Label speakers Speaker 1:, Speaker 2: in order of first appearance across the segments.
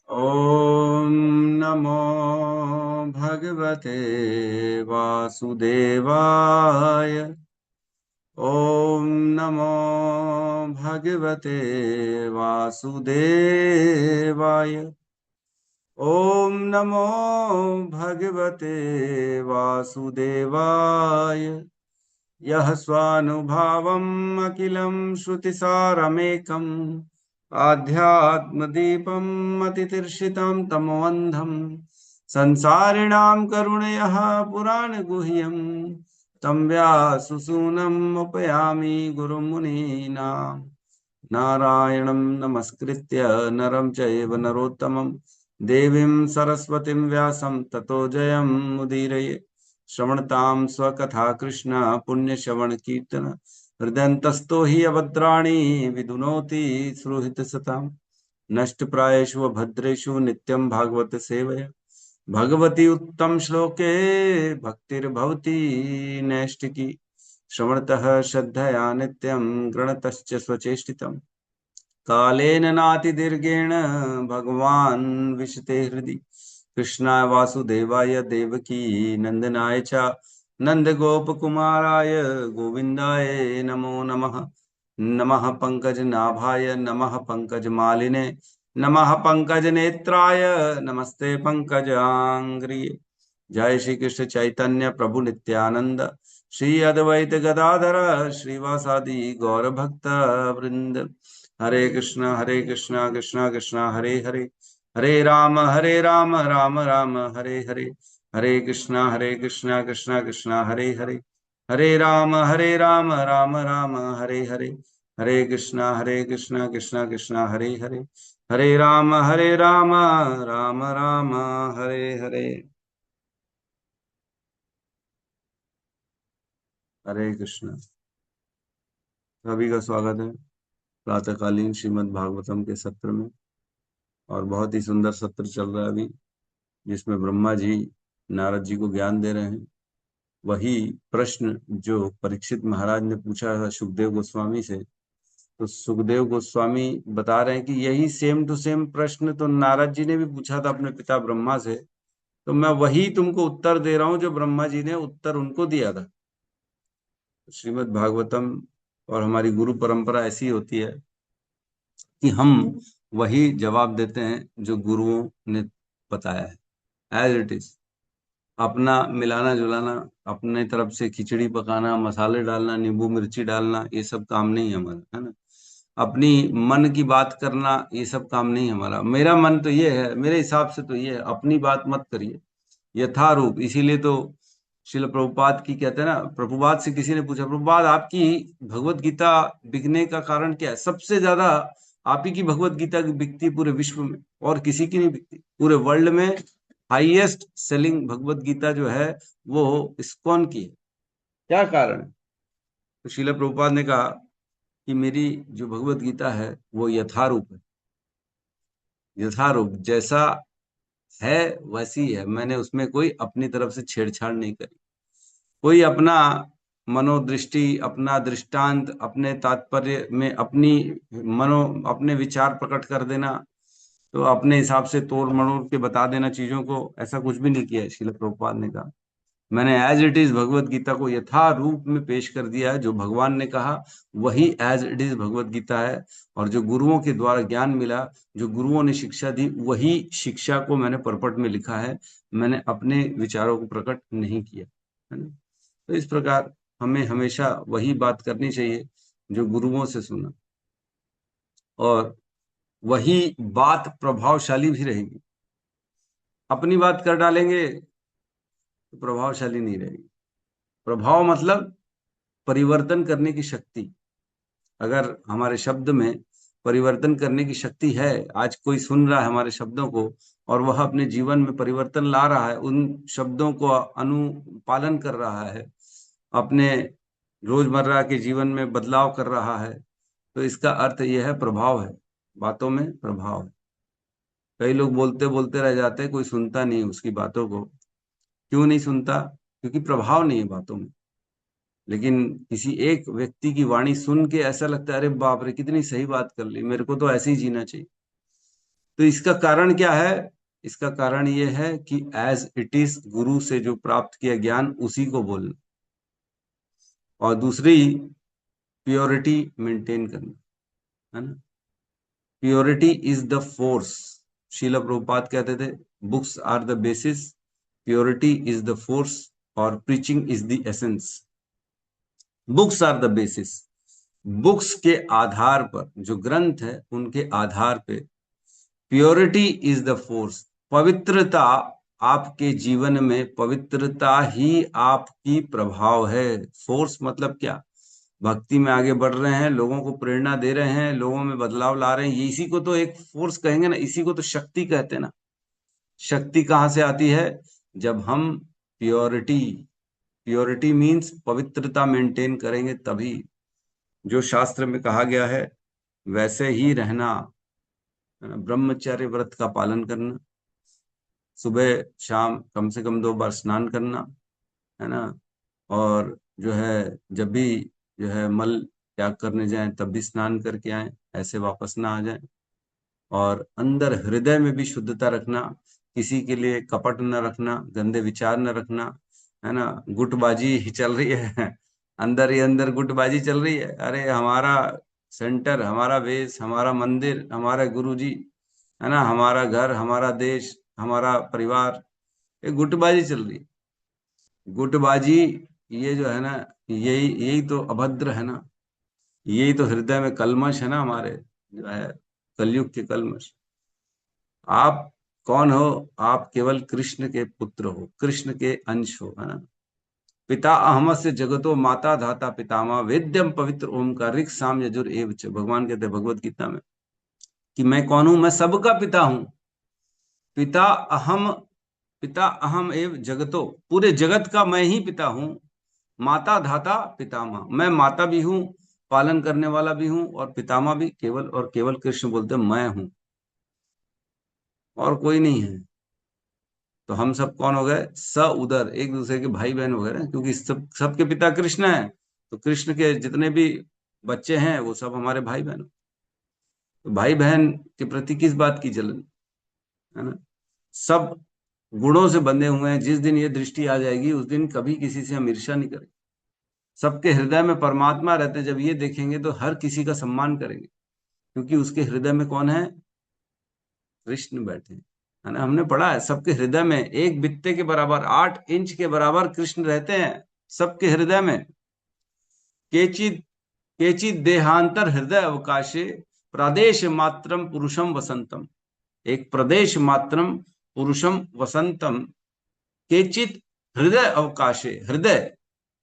Speaker 1: ॐ नमो भगवते वासुदेवाय। ॐ नमो भगवते वासुदेवाय। ॐ नमो भगवते वासुदेवाय। यः स्वानुभावम् अखिलं श्रुतिसारमेकम् आध्यात्मदीपम् अतितीर्षितं तमोऽन्धम् संसारिणां करुणयः पुराणगुह्यम् तं व्याससूनम् उपयामि गुरुमुनीनाम्। नारायणं नमस्कृत्य नरं चैव नरोत्तमं देवीं सरस्वतीं व्यासं ततो जयमुदीरये। श्रवणतां स्वकथा कृष्ण पुण्यश्रवण कीर्तन हृदयन्तस्तो हि अभद्राणि विदुनोति सुहृतसताम्। नष्टप्रायेषु भद्रेषु नित्यं भागवत सेवया भगवती उत्तम श्लोके भक्तिर्भवति नैष्टिकी। श्रवणतः श्रद्धया नित्यं गृणतश्च स्वचेष्टितम् कालेन नातिदीर्घेण भगवान् विशते हृदि। कृष्णाय वासुदेवाय देवकी नंदनाय च नंदगोपकुमाराय गोविन्दाय नमो नमः। नमः पंकजनाभाय नमः पंकजमालिने नमः पंकजनेत्राय नमस्ते पंकजांग्रिये। जय श्री कृष्ण चैतन्य प्रभु नित्यानंद श्री अद्वैत गदाधर श्रीवासादि गौर भक्त वृंद। हरे कृष्णा कृष्णा कृष्णा हरे हरे हरे राम राम राम हरे हरे। हरे कृष्णा कृष्णा कृष्णा हरे हरे हरे राम राम राम हरे हरे। हरे कृष्णा कृष्णा कृष्णा हरे हरे हरे राम राम राम हरे हरे। हरे कृष्ण। सभी का स्वागत है प्रातःकालीन श्रीमद् भागवतम के सत्र में। और बहुत ही सुंदर सत्र चल रहा है अभी, जिसमें ब्रह्मा जी नारद जी को ज्ञान दे रहे हैं। वही प्रश्न जो परीक्षित महाराज ने पूछा था सुखदेव गोस्वामी से, तो सुखदेव गोस्वामी बता रहे हैं कि यही सेम टू सेम प्रश्न तो नारद जी ने भी पूछा था अपने पिता ब्रह्मा से। तो मैं वही तुमको उत्तर दे रहा हूं जो ब्रह्मा जी ने उत्तर उनको दिया था। श्रीमद् भागवतम और हमारी गुरु परंपरा ऐसी होती है कि हम वही जवाब देते हैं जो गुरुओं ने बताया है, एज इट इज। अपना मिलाना जुलाना, अपने तरफ से खिचड़ी पकाना, मसाले डालना, नींबू मिर्ची डालना, ये सब काम नहीं है हमारा, है ना। अपनी मन की बात करना, ये सब काम नहीं है हमारा। मेरा मन तो ये है, मेरे हिसाब से तो ये है, अपनी बात मत करिए, यथारूप। इसीलिए तो शिल प्रभुपाद की कहते हैं ना, प्रभुपाद से किसी ने पूछा, प्रभुपाद आपकी भगवत गीता बिकने का कारण क्या है? सबसे ज्यादा आप ही की भगवत गीता बिकती है पूरे विश्व में, और किसी की नहीं बिकती पूरे वर्ल्ड में। हाईएस्ट सेलिंग भगवत गीता जो है वो इस्कॉन की है। क्या कारण है? तो शिला प्रभुपाद ने कहा कि मेरी जो भगवत गीता है वो यथारूप है। यथारूप जैसा है वैसी है, मैंने उसमें कोई अपनी तरफ से छेड़छाड़ नहीं करी। कोई अपना मनोदृष्टि, अपना दृष्टांत, अपने तात्पर्य में अपनी अपने विचार प्रकट कर देना, तो अपने हिसाब से तोड़ मरोड़ के बता देना चीजों को, ऐसा कुछ भी नहीं किया है। श्रील प्रभुपाद ने कहा मैंने as it is Bhagavad Gita को यथा रूप में पेश कर दिया है। जो भगवान ने कहा वही as it is Bhagavad Gita है। और जो गुरुओं के द्वारा ज्ञान मिला, जो गुरुओं ने शिक्षा दी, वही शिक्षा को मैंने परपट में लिखा है। मैंने अपने विचारों को प्रकट नहीं किया, है ना। तो इस प्रकार हमें हमेशा वही बात करनी चाहिए जो गुरुओं से सुना, और वही बात प्रभावशाली भी रहेगी। अपनी बात कर डालेंगे तो प्रभावशाली नहीं रहेगी। प्रभाव मतलब परिवर्तन करने की शक्ति। अगर हमारे शब्द में परिवर्तन करने की शक्ति है, आज कोई सुन रहा है हमारे शब्दों को और वह अपने जीवन में परिवर्तन ला रहा है, उन शब्दों को अनुपालन कर रहा है, अपने रोजमर्रा के जीवन में बदलाव कर रहा है, तो इसका अर्थ यह है प्रभाव है। बातों में प्रभाव है। कई लोग बोलते बोलते रह जाते हैं, कोई सुनता नहीं उसकी बातों को। क्यों नहीं सुनता? क्योंकि प्रभाव नहीं है बातों में। लेकिन किसी एक व्यक्ति की वाणी सुन के ऐसा लगता है, अरे बाप रे कितनी सही बात कर ली, मेरे को तो ऐसे ही जीना चाहिए। तो इसका कारण क्या है? इसका कारण ये है कि एज इट इज, गुरु से जो प्राप्त किया ज्ञान उसी को बोलना, और दूसरी प्योरिटी मेंटेन करना, है ना। Purity is the force. Shila Prabhupada कहते थे, books are the basis, purity is the force, और preaching is the essence. Books are the basis, books के आधार पर, जो ग्रंथ है उनके आधार पे प्योरिटी इज द फोर्स। पवित्रता, आपके जीवन में पवित्रता ही आपकी प्रभाव है। फोर्स मतलब क्या? भक्ति में आगे बढ़ रहे हैं, लोगों को प्रेरणा दे रहे हैं, लोगों में बदलाव ला रहे हैं, ये इसी को तो एक फोर्स कहेंगे ना, इसी को तो शक्ति कहते हैं ना। शक्ति कहाँ से आती है? जब हम प्योरिटी, प्योरिटी मीन्स पवित्रता मेंटेन करेंगे, तभी। जो शास्त्र में कहा गया है वैसे ही रहना, है ना? ब्रह्मचर्य व्रत का पालन करना, सुबह शाम कम से कम 2 बार स्नान करना, है ना। और जो है, जब भी जो है मल त्याग करने जाएं तब भी स्नान करके आए, ऐसे वापस ना आ जाएं। और अंदर हृदय में भी शुद्धता रखना, किसी के लिए कपट न रखना, गंदे विचार न रखना, है ना। गुटबाजी ही चल रही है अंदर ही अंदर गुटबाजी चल रही है। अरे हमारा सेंटर, हमारा बेस, हमारा मंदिर, हमारा गुरुजी, है ना, हमारा घर, हमारा देश, हमारा परिवार, ये गुटबाजी चल रही है। गुटबाजी, ये जो है ना, यही यही तो अभद्र है ना। यही तो हृदय में कलमश है ना, हमारे जो है कलयुग के कलमश। आप कौन हो? आप केवल कृष्ण के पुत्र हो, कृष्ण के अंश हो, है ना। पिता अहमस्य जगतो माता धाता पितामह वेद्यम पवित्र ओमकार ऋक् साम यजुर एव च। भगवान कहते हैं भगवत गीता में कि मैं कौन हूं? मैं सबका पिता हूं। पिता अहम, पिता अहम एव जगतो, पूरे जगत का मैं ही पिता हूं। माता धाता पितामह, मैं माता भी हूं, पालन करने वाला भी हूं, और पितामह भी केवल और केवल कृष्ण बोलते हैं मैं हूं, और कोई नहीं है। तो हम सब कौन हो गए? स उदर, एक दूसरे के भाई बहन हो गए ना, क्योंकि सबके पिता कृष्ण है। तो कृष्ण के जितने भी बच्चे हैं वो सब हमारे भाई बहन। तो भाई बहन के प्रति किस बात की जलन, है ना। सब गुणों से बंधे हुए हैं। जिस दिन ये दृष्टि आ जाएगी उस दिन कभी किसी से हम ईर्ष्या नहीं करेंगे। सबके हृदय में परमात्मा रहते हैं, जब ये देखेंगे तो हर किसी का सम्मान करेंगे, क्योंकि उसके हृदय में कौन है? कृष्ण बैठे हैं, है ना। हमने पढ़ा है सबके हृदय में एक बित्ते के बराबर, 8 इंच के बराबर कृष्ण रहते हैं सबके हृदय में। केचित केचित देहांतर हृदय अवकाशे प्रदेश मात्रम पुरुषम वसंतम। एक प्रदेश मात्रम पुरुषम वसंतम, केचित हृदय अवकाशे, हृदय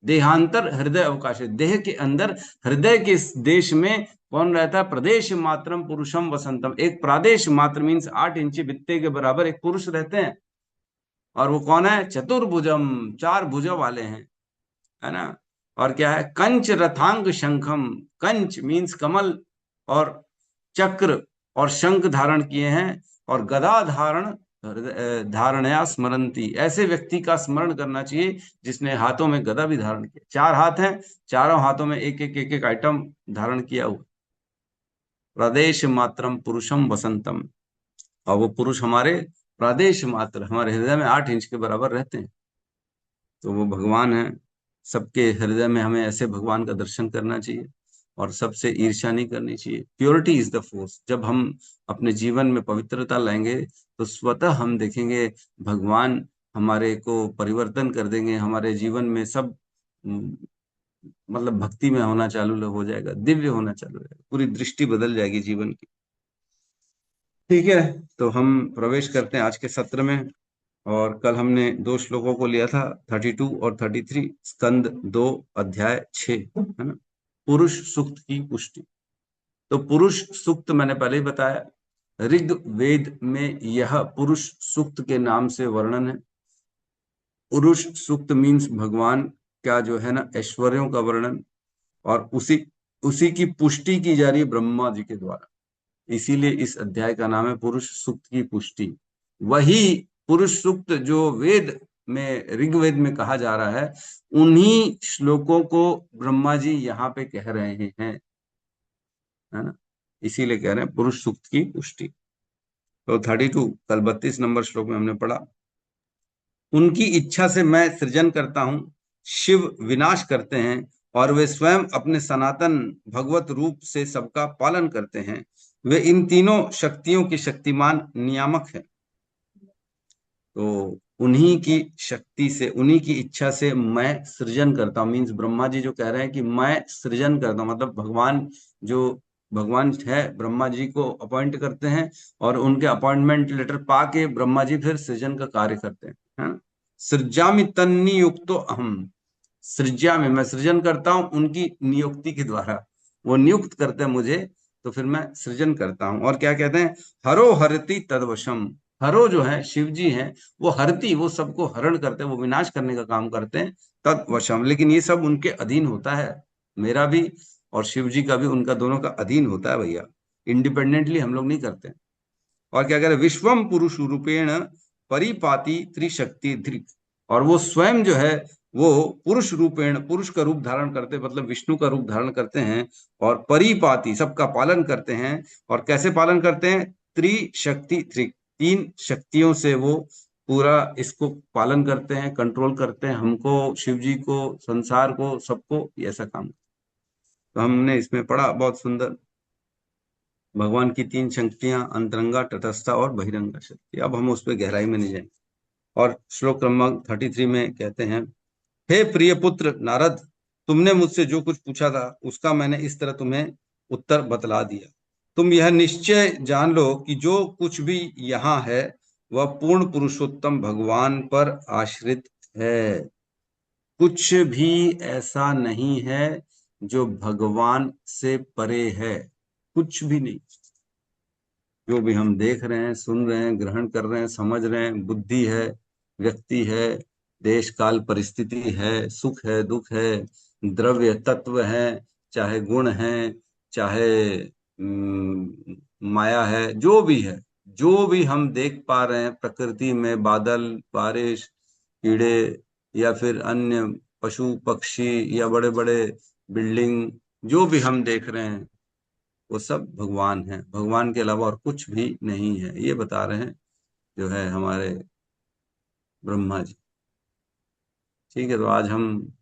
Speaker 1: देहांतर हृदय अवकाश, देह के अंदर, हृदय के इस देश में कौन रहता है? प्रदेश मात्रम पुरुषम वसंतम, एक प्रादेश मात्र मीन्स 8 इंची बित्ते के बराबर एक पुरुष रहते हैं। और वो कौन है? चतुर्भुजम, 4 भुजों वाले हैं, है ना। और क्या है? कंच रथांग शंखम, कंच मीन्स कमल, और चक्र और शंख धारण किए हैं, और गदा धारण, धारणया स्मरंती, ऐसे व्यक्ति का स्मरण करना चाहिए जिसने हाथों में गदा भी धारण किया। 4 हाथ हैं, चारों हाथों में एक एक आइटम धारण किया हुआ। प्रदेश मात्रम पुरुषम वसंतम, और वो पुरुष हमारे प्रदेश मात्र, हमारे हृदय में 8 इंच के बराबर रहते हैं। तो वो भगवान है सबके हृदय में। हमें ऐसे भगवान का दर्शन करना चाहिए, और सबसे ईर्ष्या नहीं करनी चाहिए। Purity is the force. जब हम अपने जीवन में पवित्रता लाएंगे तो स्वतः हम देखेंगे भगवान हमारे को परिवर्तन कर देंगे। हमारे जीवन में सब मतलब भक्ति में होना चालू हो जाएगा, दिव्य होना चालू हो जाएगा, पूरी दृष्टि बदल जाएगी जीवन की। ठीक है, तो हम प्रवेश करते हैं आज के सत्र में। और कल हमने 2 श्लोकों को लिया था, 32 और 33, स्कंद 2 अध्याय 6, है ना। पुरुष सूक्त की पुष्टि। तो पुरुष सूक्त मैंने पहले ही बताया, ऋग्वेद में यह पुरुष सूक्त के नाम से वर्णन है। पुरुष सूक्त मीन्स भगवान का जो है ना ऐश्वर्यों का वर्णन, और उसी उसी की पुष्टि की जा रही है ब्रह्मा जी के द्वारा। इसीलिए इस अध्याय का नाम है पुरुष सूक्त की पुष्टि। वही पुरुष सूक्त जो वेद में, ऋग्वेद में कहा जा रहा है, उन्हीं श्लोकों को ब्रह्मा जी यहाँ पे कह रहे हैं, है ना। इसीलिए कह रहे हैं पुरुष सूक्त की पुष्टि। तो 32 कल 32 नंबर श्लोक में हमने पढ़ा, उनकी इच्छा से मैं सृजन करता हूं, शिव विनाश करते हैं, और वे स्वयं अपने सनातन भगवत रूप से सबका पालन करते हैं। वे इन तीनों शक्तियों के शक्तिमान नियामक हैं। तो उन्हीं की शक्ति से, उन्हीं की इच्छा से मैं सृजन करता हूँ। मीन्स ब्रह्मा जी जो कह रहे हैं कि मैं सृजन करता हूँ, मतलब भगवान जो भगवान है, ब्रह्मा जी को अपॉइंट करते हैं और उनके अपॉइंटमेंट लेटर पाके ब्रह्मा जी फिर सृजन का कार्य करते हैं, है? सृजामि तन्नी युक्तो अहम, सृज्या में मैं सृजन करता हूँ उनकी नियुक्ति के द्वारा, वो नियुक्त करते हैं मुझे, तो फिर मैं सृजन करता हूँ। और क्या कहते हैं, हरो हरति तदवशम, हरो जो है शिव जी हैं, वो हरती, वो सबको हरण करते हैं, वो विनाश करने का काम करते हैं, तदवशम, लेकिन ये सब उनके अधीन होता है, मेरा भी और शिव जी का भी, उनका दोनों का अधीन होता है भैया, इंडिपेंडेंटली हम लोग नहीं करते। और क्या कह रहे, विश्वम पुरुष रूपेण परिपाति त्रिशक्ति धृक, और वो स्वयं जो है वो पुरुष रूपेण, पुरुष का रूप धारण करते, मतलब विष्णु का रूप धारण करते हैं, और परिपाति सबका पालन करते हैं। और कैसे पालन करते हैं, त्रिशक्ति धृक, तीन शक्तियों से वो पूरा इसको पालन करते हैं, कंट्रोल करते हैं, हमको, शिव जी को, संसार को, सबको, ये ऐसा काम। तो हमने इसमें पढ़ा बहुत सुंदर, भगवान की तीन शक्तियां, अंतरंगा, तटस्था और बहिरंगा शक्ति। अब हम उस पर गहराई में नहीं जाएंगे। और श्लोक क्रमांक 33 में कहते हैं, हे प्रिय पुत्र नारद, तुमने मुझसे जो कुछ पूछा था उसका मैंने इस तरह तुम्हें उत्तर बतला दिया। तुम यह निश्चय जान लो कि जो कुछ भी यहाँ है वह पूर्ण पुरुषोत्तम भगवान पर आश्रित है। कुछ भी ऐसा नहीं है जो भगवान से परे है, कुछ भी नहीं। जो भी हम देख रहे हैं, सुन रहे हैं, ग्रहण कर रहे हैं, समझ रहे हैं, बुद्धि है, व्यक्ति है, देश काल परिस्थिति है, सुख है, दुख है, द्रव्य तत्व है, चाहे गुण है, चाहे माया है, जो भी है, जो भी हम देख पा रहे हैं प्रकृति में, बादल, बारिश, कीड़े, या फिर अन्य पशु पक्षी, या बड़े बड़े बिल्डिंग, जो भी हम देख रहे हैं वो सब भगवान है, भगवान के अलावा और कुछ भी नहीं है, ये बता रहे हैं जो है हमारे ब्रह्मा जी। ठीक है, तो आज हम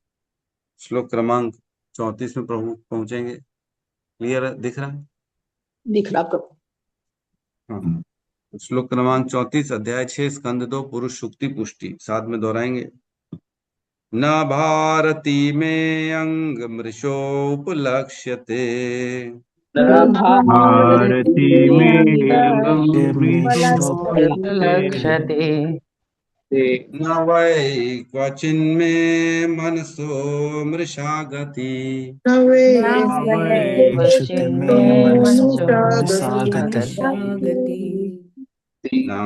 Speaker 1: श्लोक क्रमांक 34 में पहुंचेंगे। क्लियर है, दिख रहा है?
Speaker 2: दिख रहा प्रभु।
Speaker 1: हाँ, तो श्लोक क्रमांक 34, अध्याय 6, स्कंद 2, पुरुष सुक्ति पुष्टि, साथ में दोहराएंगे। न भारती में अंग मृषोपलक्ष्यते,
Speaker 3: भारती में
Speaker 2: लक्ष्यते
Speaker 1: न वै क्वचिन्मे मनसो मृषा गति, न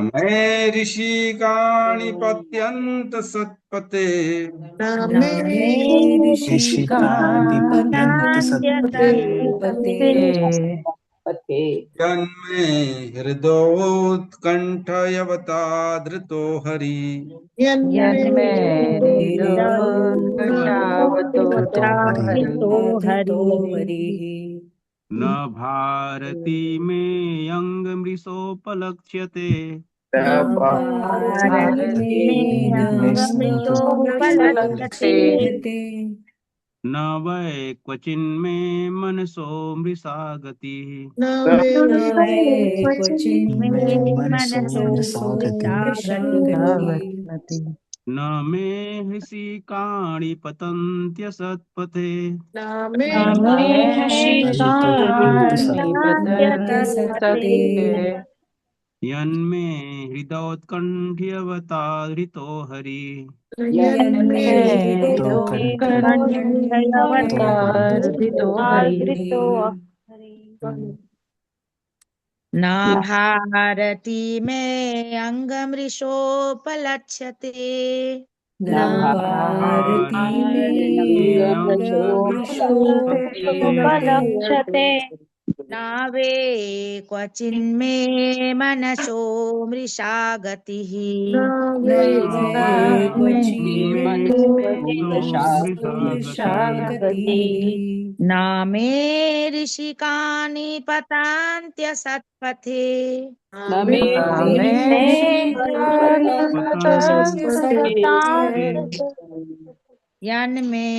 Speaker 1: मे ऋषिकाणि पत्यन्त सत्पते, जन्मे हृदयोत्कण्ठयवता धृतो हरि,
Speaker 3: न भारती में अंग मृषोपलक्ष्यते, न वै क्वचिन्मे मनसो मृषा गतिः, न मे हृषिकाणि पतन्त्यसत्पथे, यन्मे हृदयोत्कण्ठ्यवतारितो हरि,
Speaker 4: न भारती में अंगमृषोपलक्ष्यते, न वे क्वचिन्मे मनसो मृषा गतिः, न मे ऋषिकानि पतन्त्यसत्पथे
Speaker 2: न मे
Speaker 4: यन्मे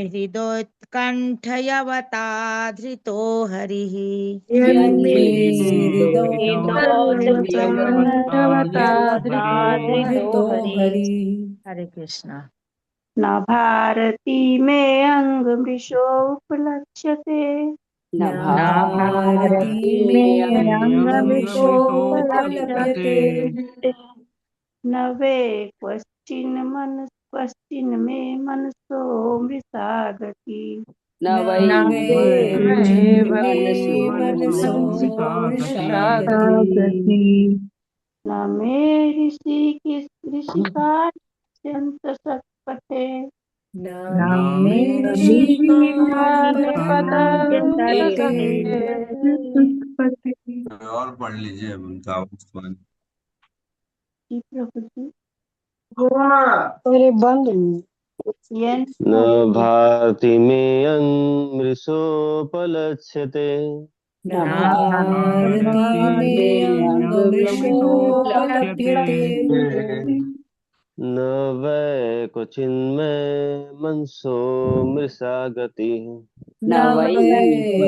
Speaker 4: हृदोत्कण्ठयवता धृतो हरिः हरे कृष्णा।
Speaker 5: न भारती में अंग मृषोपलक्ष्यते
Speaker 2: न भारती में
Speaker 3: अंगमृषोपलभ्यते
Speaker 5: न वे क्वश्चिन में मनसो मृषा गति
Speaker 2: न वै
Speaker 3: मनसो मृषा
Speaker 5: न मे ऋषिकार्यंत सत्पथे
Speaker 1: और पढ़ लीजिए उनका आवाज।
Speaker 5: जी प्रभु जी।
Speaker 2: अरे बंद
Speaker 6: न भारती में मृषोपलक्ष्यते
Speaker 2: न भारती में अंगमृषोपलभ्यते
Speaker 6: न वै क्वचिन्मय मनसो मृषा गति
Speaker 2: न वै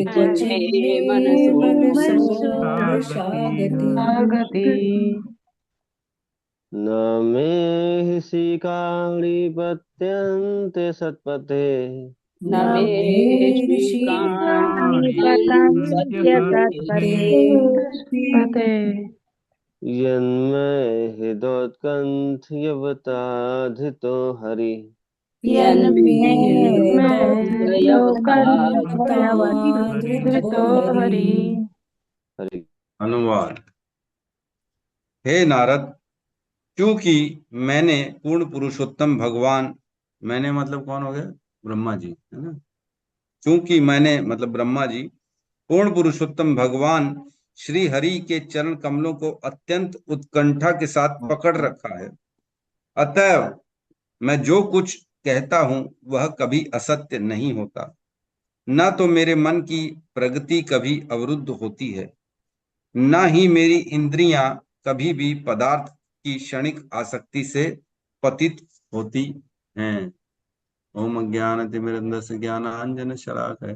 Speaker 2: क्वचिन्मे मनसो गति
Speaker 6: न मे ऋषिकाणि पत्यन्ते सत्पथे
Speaker 2: न मे ऋषिकाणि पतन्त्यसत्पथे
Speaker 6: यन्मे हृदोत्कण्ठयवता धृतो हरि
Speaker 2: यन्मे
Speaker 6: हरि।
Speaker 1: अनुवाद। हे नारद, क्योंकि मैंने पूर्ण पुरुषोत्तम भगवान, मैंने मतलब कौन हो गया? ब्रह्मा जी, है ना। क्योंकि मैंने मतलब ब्रह्मा जी पूर्ण पुरुषोत्तम भगवान श्री हरि के चरण कमलों को अत्यंत उत्कंठा के साथ पकड़ रखा है, अतः मैं जो कुछ कहता हूं वह कभी असत्य नहीं होता, न तो मेरे मन की प्रगति कभी अवरुद्ध होती है, न ही मेरी इंद्रियां कभी भी पदार्थ की क्षणिक आसक्ति से पतित होती हैं। ओम अज्ञानतिमिरन्धस्य ज्ञानाञ्जन शलाकया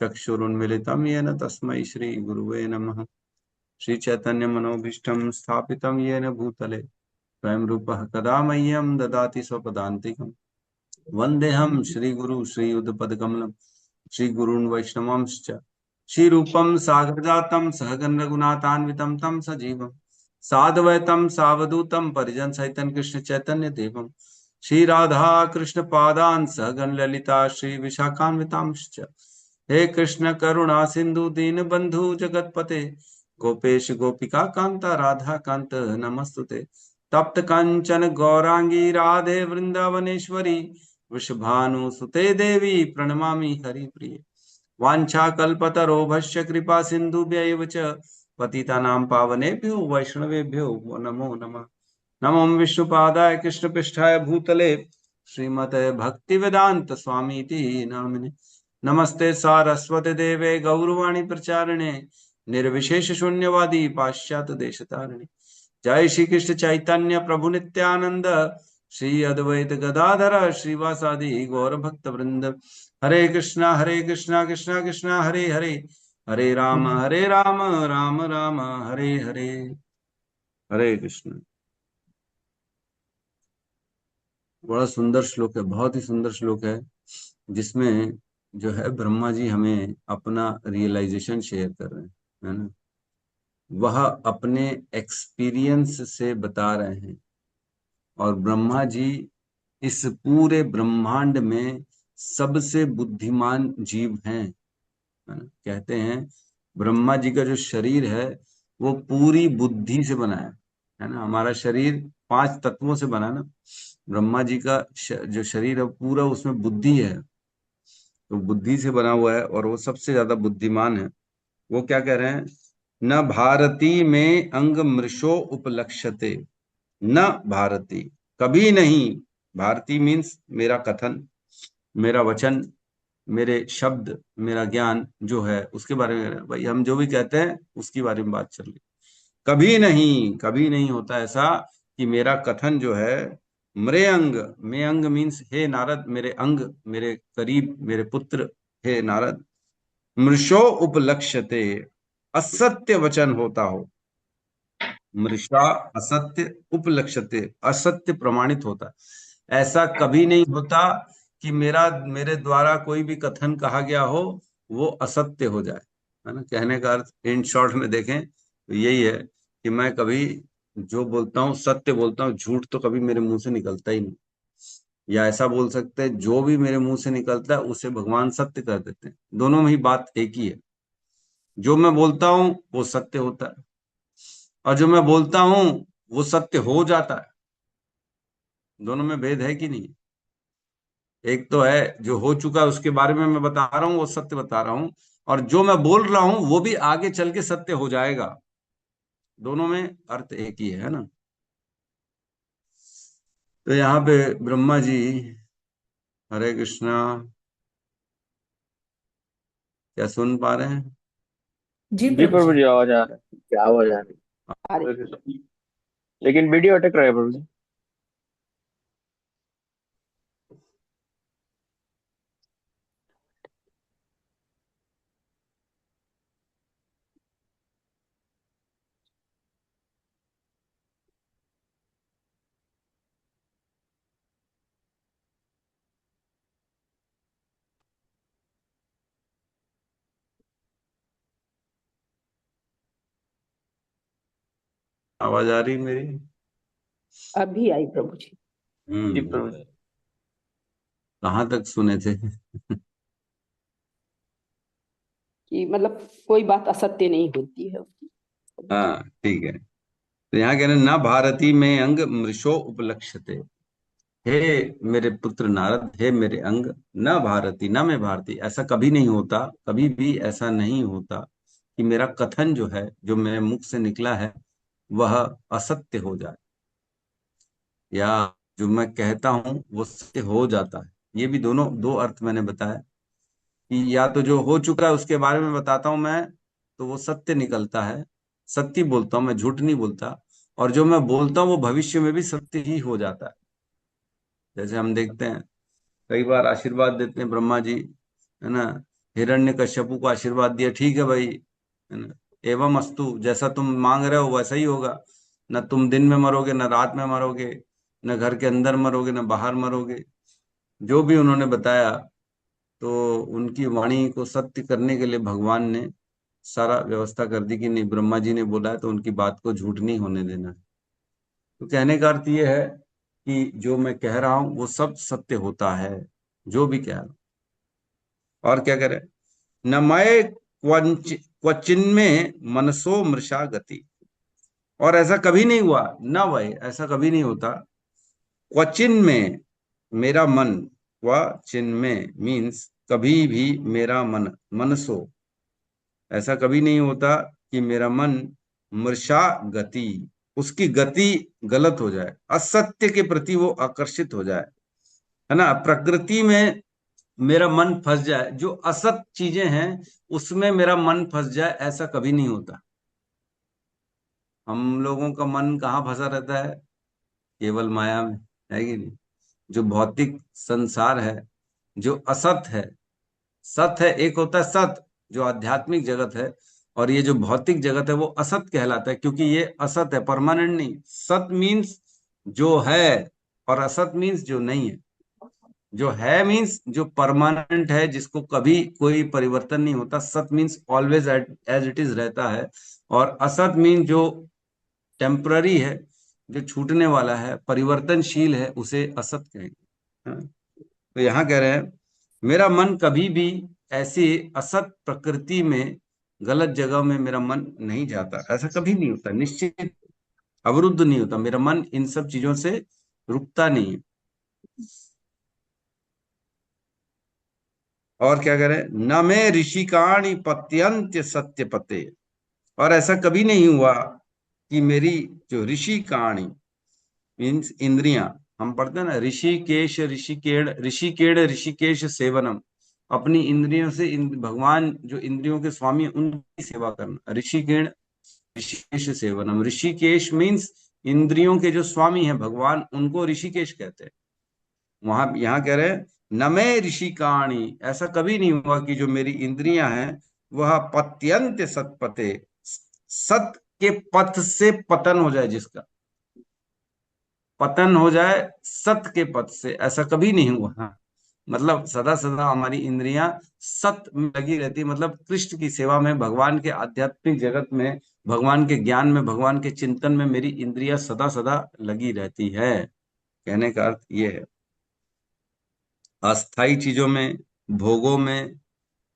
Speaker 1: चक्षुरुन्मीलितं येन तस्मै श्री गुरुवे नमः। श्री चैतन्य मनोभीष्टं स्थापितं येन भूतले स्वयं रूपः कदा मह्यं ददाति स्वपदान्तिकम्। वन्देऽहं श्रीगुरु श्रीयुतपदकमलं श्रीगुरून् वैष्णवांश्च श्रीरूपं सागरजातं सहगण रघुनाथान्वितं तं सजीवं साद्वैतं सावधूतं परिजन सहितं कृष्ण चैतन्य देवं श्री राधा कृष्ण पादान् सहगण ललिता श्री विशाखान्वितांश्च। हे कृष्ण करुणा सिंधु दीन बंधु जगतपते गोपेश गोपिका कांता राधा कांत नमस्तुते। तप्त कंचन गौरांगी राधे वृंदावनेश्वरी वृषभानुसुते देवी प्रणमामि हरिप्रिये। वाञ्छाकल्पतरोभस्य कृपा सिन्धुभ्यैव च पतितानां पावनेभ्यो वैष्णवेभ्यो नमो नमः। नमो विष्णुपादाय कृष्णपृष्ठाय भूतले श्रीमते भक्तिवेदांत स्वामीति नामिने। नमस्ते सारस्वती देवे गौरवाणी प्रचारिणे निर्विशेष शून्यवादी पाश्चात्य देशतारिणे। जय श्री कृष्ण चैतन्य प्रभु नित्यानंद श्री अद्वैत गदाधर श्रीवासादि गौर भक्त वृंद। हरे कृष्णा कृष्णा कृष्णा हरे हरे, हरे राम राम राम हरे हरे। हरे कृष्ण। बड़ा सुंदर श्लोक है, बहुत ही सुंदर श्लोक है, जिसमें जो है ब्रह्मा जी हमें अपना रियलाइजेशन शेयर कर रहे हैं, है ना। वह अपने एक्सपीरियंस से बता रहे हैं, और ब्रह्मा जी इस पूरे ब्रह्मांड में सबसे बुद्धिमान जीव हैं, है ना। कहते हैं ब्रह्मा जी का जो शरीर है वो पूरी बुद्धि से बना है ना। हमारा शरीर 5 तत्वों से बना ना, ब्रह्मा जी का जो शरीर है पूरा उसमें बुद्धि है, तो बुद्धि से बना हुआ है और वो सबसे ज्यादा बुद्धिमान है। वो क्या कह रहे हैं? न भारती में अंग मृषो उपलक्ष्यते, न भारती, कभी नहीं। भारती मीन्स मेरा कथन, मेरा वचन, मेरे शब्द, मेरा ज्ञान जो है उसके बारे में, भाई हम जो भी कहते हैं उसके बारे में बात चल रही। कभी नहीं होता ऐसा कि मेरा कथन जो है मरे अंग, मे अंग मीन्स हे नारद, मेरे अंग, मेरे करीब, मेरे पुत्र, हे नारद, मृषो उपलक्ष्यते, असत्य वचन होता हो। मृषा असत्य, उपलक्ष्यते असत्य प्रमाणित होता है। ऐसा कभी नहीं होता कि मेरे द्वारा कोई भी कथन कहा गया हो वो असत्य हो जाए, है ना। कहने का अर्थ इन शॉर्ट में देखें तो यही है कि मैं कभी जो बोलता हूँ सत्य बोलता हूँ, झूठ तो कभी मेरे मुंह से निकलता ही नहीं। या ऐसा बोल सकते हैं, जो भी मेरे मुंह से निकलता है उसे भगवान सत्य कर देते हैं। दोनों में ही बात एक ही है। जो मैं बोलता हूं वो सत्य होता है, और जो मैं बोलता हूं वो सत्य हो जाता है। दोनों में भेद है कि नहीं? एक तो है जो हो चुका है उसके बारे में मैं बता रहा हूं, वो सत्य बता रहा हूं, और जो मैं बोल रहा हूं वो भी आगे चल के सत्य हो जाएगा। दोनों में अर्थ एक ही है ना। तो यहाँ पे ब्रह्मा जी, हरे कृष्णा, क्या सुन पा रहे हैं?
Speaker 2: जी
Speaker 6: जी
Speaker 2: प्रभु
Speaker 6: प्रभु
Speaker 2: जी।
Speaker 6: जी, आवाज आ रहा है, क्या आवाज आ
Speaker 2: अरे
Speaker 6: रही है? लेकिन वीडियो अटक रहा है प्रभु जी।
Speaker 1: आवाज आ रही मेरी?
Speaker 2: अभी आई प्रभु जी।
Speaker 6: जी
Speaker 1: हम्म।
Speaker 6: प्रभु जी।
Speaker 1: कहाँ तक सुने थे?
Speaker 2: कि मतलब कोई बात असत्य नहीं होती है।
Speaker 1: हाँ ठीक है। तो यहाँ कह रहे हैं, न भारती में अंग मृषो उपलक्ष्यते, हे मेरे पुत्र नारद, हे मेरे अंग, न भारती, न मैं भारती, ऐसा कभी नहीं होता, कभी भी ऐसा नहीं होता कि मेरा कथन जो है, जो मेरे मुख से निकला है, वह असत्य हो जाए, या जो मैं कहता हूं वो सत्य हो जाता है। ये भी दोनों दो अर्थ मैंने बताया कि या तो जो हो चुका है उसके बारे में बताता हूं मैं, तो वो सत्य निकलता है, सत्य बोलता हूं मैं, झूठ नहीं बोलता। और जो मैं बोलता हूं वो भविष्य में भी सत्य ही हो जाता है। जैसे हम देखते हैं कई बार आशीर्वाद देते हैं ब्रह्मा जी, है ना। हिरण्यकश्यपु को आशीर्वाद दिया, ठीक है भाई, है ना, एवं अस्तु, जैसा तुम मांग रहे हो वैसा ही होगा। न तुम दिन में मरोगे, न रात में मरोगे, न घर के अंदर मरोगे, न बाहर मरोगे। जो भी उन्होंने बताया, तो उनकी वाणी को सत्य करने के लिए भगवान ने सारा व्यवस्था कर दी कि नहीं, ब्रह्मा जी ने बोला है तो उनकी बात को झूठ नहीं होने देना है। तो कहने का अर्थ ये है कि जो मैं कह रहा हूं वो सब सत्य होता है, जो भी कह रहा हूं। और क्या करे, न मय क्वचिन्मे मनसो मृषा गति, और ऐसा कभी नहीं हुआ, न वह, ऐसा कभी नहीं होता, क्वचिन में मेरा मन, क्वचिन में मीन्स कभी भी मेरा मन, मनसो, ऐसा कभी नहीं होता कि मेरा मन मृषा गति, उसकी गति गलत हो जाए, असत्य के प्रति वो आकर्षित हो जाए, है ना, प्रकृति में मेरा मन फंस जाए, जो असत चीजें हैं उसमें मेरा मन फंस जाए, ऐसा कभी नहीं होता। हम लोगों का मन कहाँ फंसा रहता है? केवल माया में, है कि नहीं। जो भौतिक संसार है, जो असत है, सत है, एक होता है सत जो आध्यात्मिक जगत है, और ये जो भौतिक जगत है वो असत कहलाता है, क्योंकि ये असत है, परमानेंट नहीं। सत मीन्स जो है, और असत मीन्स जो नहीं है। जो है मीन्स जो परमानेंट है, जिसको कभी कोई परिवर्तन नहीं होता, सत means always as it is रहता है। और असत मीन्स जो टेम्पररी है, जो छूटने वाला है, परिवर्तनशील है, उसे असत कहेंगे। हाँ? तो यहाँ कह रहे हैं, मेरा मन कभी भी ऐसी असत प्रकृति में, गलत जगह में मेरा मन नहीं जाता, ऐसा कभी नहीं होता, निश्चित अवरुद्ध नहीं होता, मेरा मन इन सब चीजों से रुकता नहीं है। और क्या करें, न मैं ऋषिकाणी पत्यंत्य सत्य पते, और ऐसा कभी नहीं हुआ कि मेरी जो ऋषिकाणी मीन्स इंद्रियां, हम पढ़ते हैं ना, ऋषिकेश ऋषिकेण ऋषिकेण ऋषिकेश सेवनम, अपनी इंद्रियों से भगवान जो इंद्रियों के स्वामी हैं, उनकी सेवा करना। ऋषिकेण ऋषिकेश सेवनम। ऋषिकेश मीन्स इंद्रियों के जो स्वामी हैं भगवान, उनको ऋषिकेश कहते हैं। वहां यहाँ कह रहे हैं न मैं ऋषिकाणी, ऐसा कभी नहीं हुआ कि जो मेरी इंद्रियां हैं वह पत्यंत सतपते, सत के पथ से पतन हो जाए, जिसका पतन हो जाए सत के पथ से, ऐसा कभी नहीं हुआ। हाँ, मतलब सदा सदा हमारी इंद्रियां सत में लगी रहती, मतलब कृष्ण की सेवा में, भगवान के आध्यात्मिक जगत में, भगवान के ज्ञान में, भगवान के चिंतन में मेरी इंद्रियां सदा सदा लगी रहती है। कहने का अर्थ ये है, अस्थाई चीजों में, भोगों में,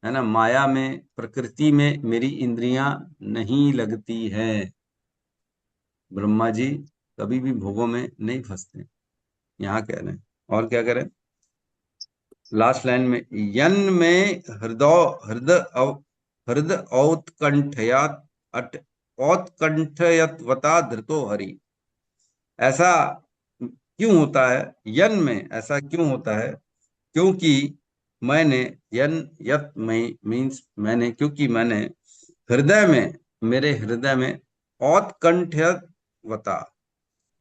Speaker 1: है ना, माया में, प्रकृति में मेरी इंद्रियां नहीं लगती हैं। ब्रह्मा जी कभी भी भोगों में नहीं फंसते, यहाँ कह रहे हैं। और क्या करें, लास्ट लाइन में, यन में हृदय हृदय हृदय औत्कंठया औत्कंठयत्वता धृतो हरि। ऐसा क्यों होता है, यन में ऐसा क्यों होता है, क्योंकि मैंने, यन यत मीन्स मैंने, क्योंकि मैंने हृदय में, मेरे हृदय में औत्कंठयत्वता,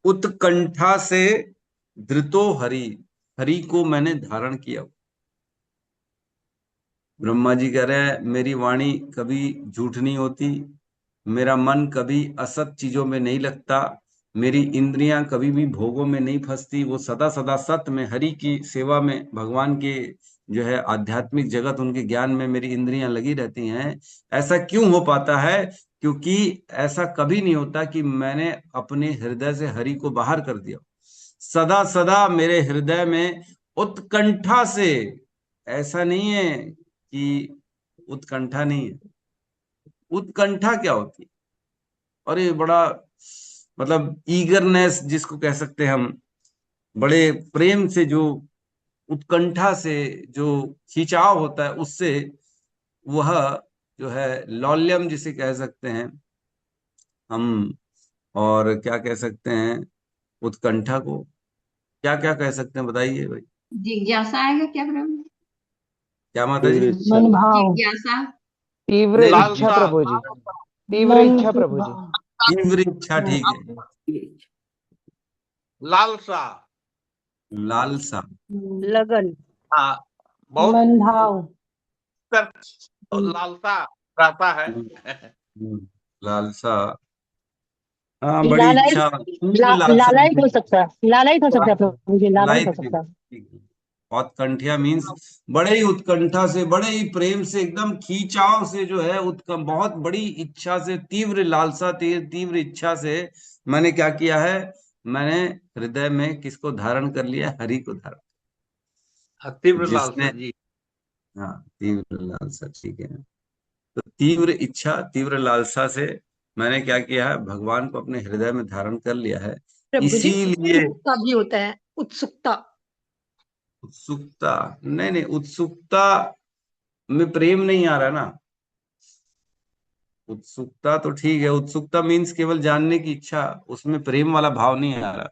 Speaker 1: उत्कंठा से, धृतो हरि, हरि को मैंने धारण किया। ब्रह्मा जी कह रहे हैं मेरी वाणी कभी झूठ नहीं होती, मेरा मन कभी असत चीजों में नहीं लगता, मेरी इंद्रियां कभी भी भोगों में नहीं फंसती, वो सदा सदा सत में, हरि की सेवा में, भगवान के जो है आध्यात्मिक जगत, उनके ज्ञान में मेरी इंद्रियां लगी रहती हैं। ऐसा क्यों हो पाता है, क्योंकि ऐसा कभी नहीं होता कि मैंने अपने हृदय से हरि को बाहर कर दिया। सदा सदा मेरे हृदय में उत्कंठा से, ऐसा नहीं है कि उत्कंठा नहीं है। उत्कंठा क्या होती है, और ये बड़ा, मतलब ईगरनेस जिसको कह सकते हैं हम, बड़े प्रेम से जो, उत्कंठा से जो खिंचाव होता है, उससे वह जो है लौल्यम जिसे कह सकते हैं हम, और क्या कह सकते हैं उत्कंठा को, क्या क्या कह सकते हैं बताइए भाई।
Speaker 2: जिज्ञासा आएगा क्या प्रभु?
Speaker 1: क्या माता जी?
Speaker 6: तीव्र इच्छा।
Speaker 5: मन भाव,
Speaker 2: जिज्ञासा।
Speaker 7: तीव्र
Speaker 1: नहीं,
Speaker 7: इच्छा
Speaker 3: लालसा।
Speaker 7: प्रभु जी, तीव्र
Speaker 5: मन
Speaker 7: इच्छा
Speaker 5: के
Speaker 7: प्रभु जी।
Speaker 5: भाव,
Speaker 1: तीव्र इच्छा, ठीक है।
Speaker 3: लालसा।
Speaker 1: लालसा,
Speaker 4: लगन।
Speaker 3: हाँ, बहुत
Speaker 5: मन भाव,
Speaker 3: कर लालसा रहता है।
Speaker 1: लालसा, हाँ, बड़ी
Speaker 5: लालायित,
Speaker 1: इच्छा, तीव्र लालसा
Speaker 5: लालायित हो
Speaker 1: होती
Speaker 5: सकता है, लालायित हो सकता है
Speaker 1: है।
Speaker 5: प्रभु जी, लालायित हो
Speaker 1: लाइट,
Speaker 5: सकता है।
Speaker 1: उत्कंठिया मीन्स बड़े ही उत्कंठा से, बड़े ही प्रेम से, एकदम खींचाव से जो है, उत्कम बहुत बड़ी इच्छा से, तीव्र लालसा, तीव्र इच्छा से मैंने क्या किया है, मैंने हृदय में किसको धारण कर लिया, हरि को धारण,
Speaker 3: तीव्र
Speaker 1: जिसने,
Speaker 3: लालसा जी।
Speaker 1: हाँ, तीव्र लालसा, ठीक है। तो तीव्र इच्छा, तीव्र लालसा से मैंने क्या किया है, भगवान को अपने हृदय में धारण कर लिया है।
Speaker 5: प्रभु जी,
Speaker 1: इसीलिए
Speaker 5: उत्सुकता भी होता है, उत्सुकता।
Speaker 1: उत्सुकता, नहीं नहीं, उत्सुकता में प्रेम नहीं आ रहा ना। उत्सुकता तो ठीक है, उत्सुकता मीन्स केवल जानने की इच्छा, उसमें प्रेम वाला भाव नहीं आ रहा।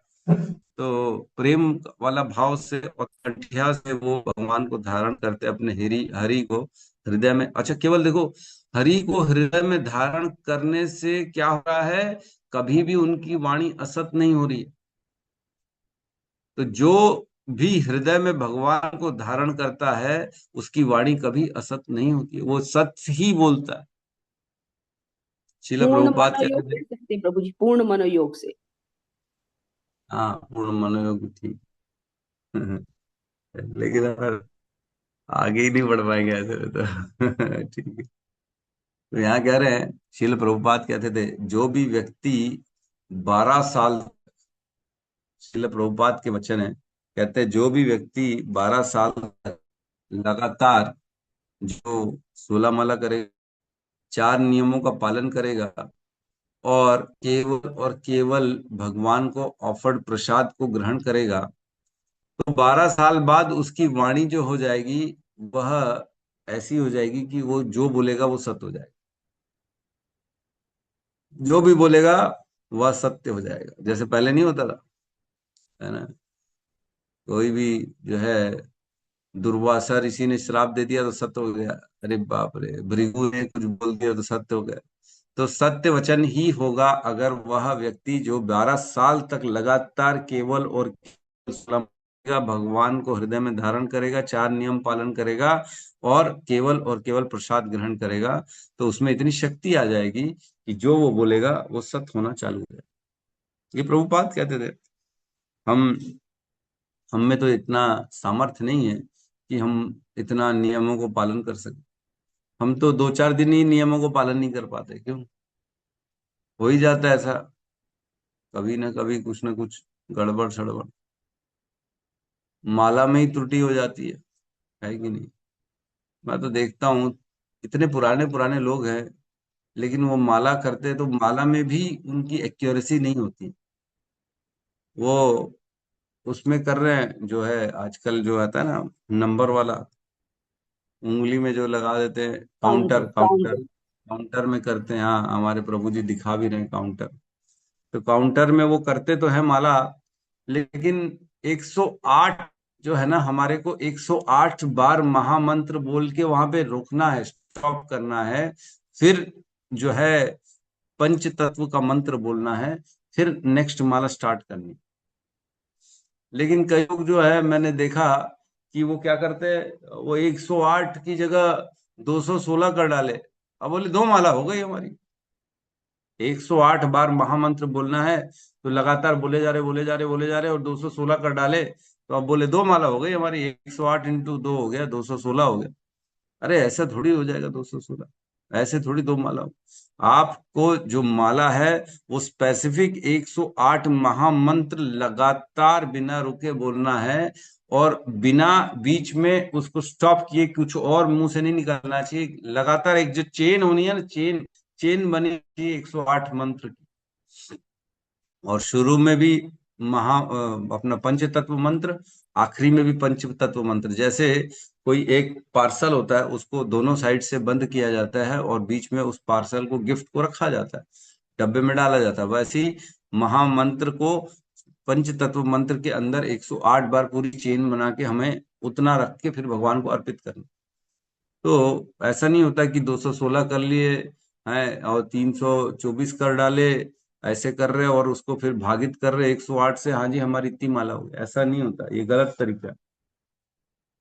Speaker 1: तो प्रेम वाला भाव से और कंठ्या से वो भगवान को धारण करते अपने हरि हरि को हृदय में। अच्छा, केवल देखो, हरि को हृदय में धारण करने से क्या हो रहा है, कभी भी उनकी वाणी असत नहीं हो रही है। तो जो भी हृदय में भगवान को धारण करता है, उसकी वाणी कभी असत नहीं होती है, वो सत्य ही बोलता है। शिला
Speaker 2: पूर्ण
Speaker 1: प्रभुपाद कहते
Speaker 2: मनोयोग
Speaker 1: थे,
Speaker 2: कह सकते हैं प्रभु जी, पूर्ण मनोयोग से।
Speaker 1: हाँ, पूर्ण मनोयोग ठीक। लेकिन अगर आगे ही नहीं बढ़ पाएंगे ऐसे में तो ठीक है। तो यहाँ कह रहे हैं, शिल प्रभुपाद कहते थे, जो भी व्यक्ति 12 साल, शिल प्रभुपाद के वचन है, कहते हैं जो भी व्यक्ति 12 साल तक लगातार जो 16 माला करेगा, 4 नियमों का पालन करेगा, और केवल भगवान को ऑफर्ड प्रसाद को ग्रहण करेगा, तो 12 साल बाद उसकी वाणी जो हो जाएगी, वह ऐसी हो जाएगी कि वो जो बोलेगा वो सत्य हो जाएगा, जो भी बोलेगा वह सत्य हो जाएगा, जैसे पहले नहीं होता था, है ना। कोई भी जो है दुर्वासा ऋषि ने श्राप दे दिया तो सत्य हो गया। अरे बाप रे, भृगु ने कुछ बोल दिया तो सत्य हो गया। तो सत्य वचन ही होगा अगर वह व्यक्ति जो 12 साल तक लगातार केवल और केवल भगवान को हृदय में धारण करेगा, 4 नियम पालन करेगा और केवल प्रसाद ग्रहण करेगा, तो उसमें इतनी शक्ति आ जाएगी कि जो वो बोलेगा वो सत्य होना चालू हो जाएगा। ये प्रभुपाद कहते थे। हम में तो इतना सामर्थ्य नहीं है कि हम इतना नियमों को पालन कर सके। हम तो 2-4 दिन ही नियमों को पालन नहीं कर पाते। क्यों? हो ही जाता है ऐसा, कभी ना कभी कुछ ना कुछ गड़बड़ सड़बड़, माला में ही त्रुटि हो जाती है कि नहीं? मैं तो देखता हूँ इतने पुराने पुराने लोग हैं, लेकिन वो माला करते हैं तो माला में भी उनकी एक्यूरेसी नहीं होती। वो उसमें कर रहे हैं जो है आजकल जो आता है ना नंबर वाला, उंगली में जो लगा देते हैं, काउंटर काउंटर
Speaker 2: काउंट
Speaker 1: काउंटर में करते हैं। हाँ, हमारे प्रभु जी दिखा भी रहे हैं काउंटर। तो काउंटर में वो करते तो है माला, लेकिन 108 जो है ना, हमारे को 108 बार महामंत्र बोल के वहां पे रोकना है, स्टॉप करना है। फिर जो है पंच तत्व का मंत्र बोलना है, फिर नेक्स्ट माला स्टार्ट करनी। लेकिन कई लोग जो है मैंने देखा कि वो क्या करते हैं, वो 108 की जगह 216 कर डाले। अब बोले 2 माला हो गई हमारी। 108 बार महामंत्र बोलना है तो लगातार बोले जा रहे बोले जा रहे बोले जा रहे, और 216 कर डाले तो अब बोले 2 माला हो गई हमारी। 108 इंटू 2 हो गया, 216 हो गया। अरे ऐसा थोड़ी हो जाएगा 216, ऐसे थोड़ी 2 माला हो। आपको जो माला है वो स्पेसिफिक 108 महामंत्र लगातार बिना रुके बोलना है, और बिना बीच में उसको स्टॉप किए कुछ और मुंह से नहीं निकलना चाहिए। लगातार एक जो चेन होनी है ना, चेन चेन बनी चाहिए 108 मंत्र की। और शुरू में भी अपना पंच तत्व मंत्र, आखिरी में भी पंच तत्व मंत्र। जैसे कोई एक पार्सल होता है, उसको दोनों साइड से बंद किया जाता है और बीच में उस पार्सल को, गिफ्ट को रखा जाता है, डब्बे में डाला जाता है, वैसे ही महामंत्र को पंच तत्व मंत्र के अंदर 108 बार पूरी चेन बना के हमें उतना रख के फिर भगवान को अर्पित करना। तो ऐसा नहीं होता कि 216 कर लिए हैं और 324 कर डाले, ऐसे कर रहे और उसको फिर भागित कर रहे 108 से, हाँ जी हमारी इतनी माला हो गई। ऐसा नहीं होता, ये गलत तरीका है।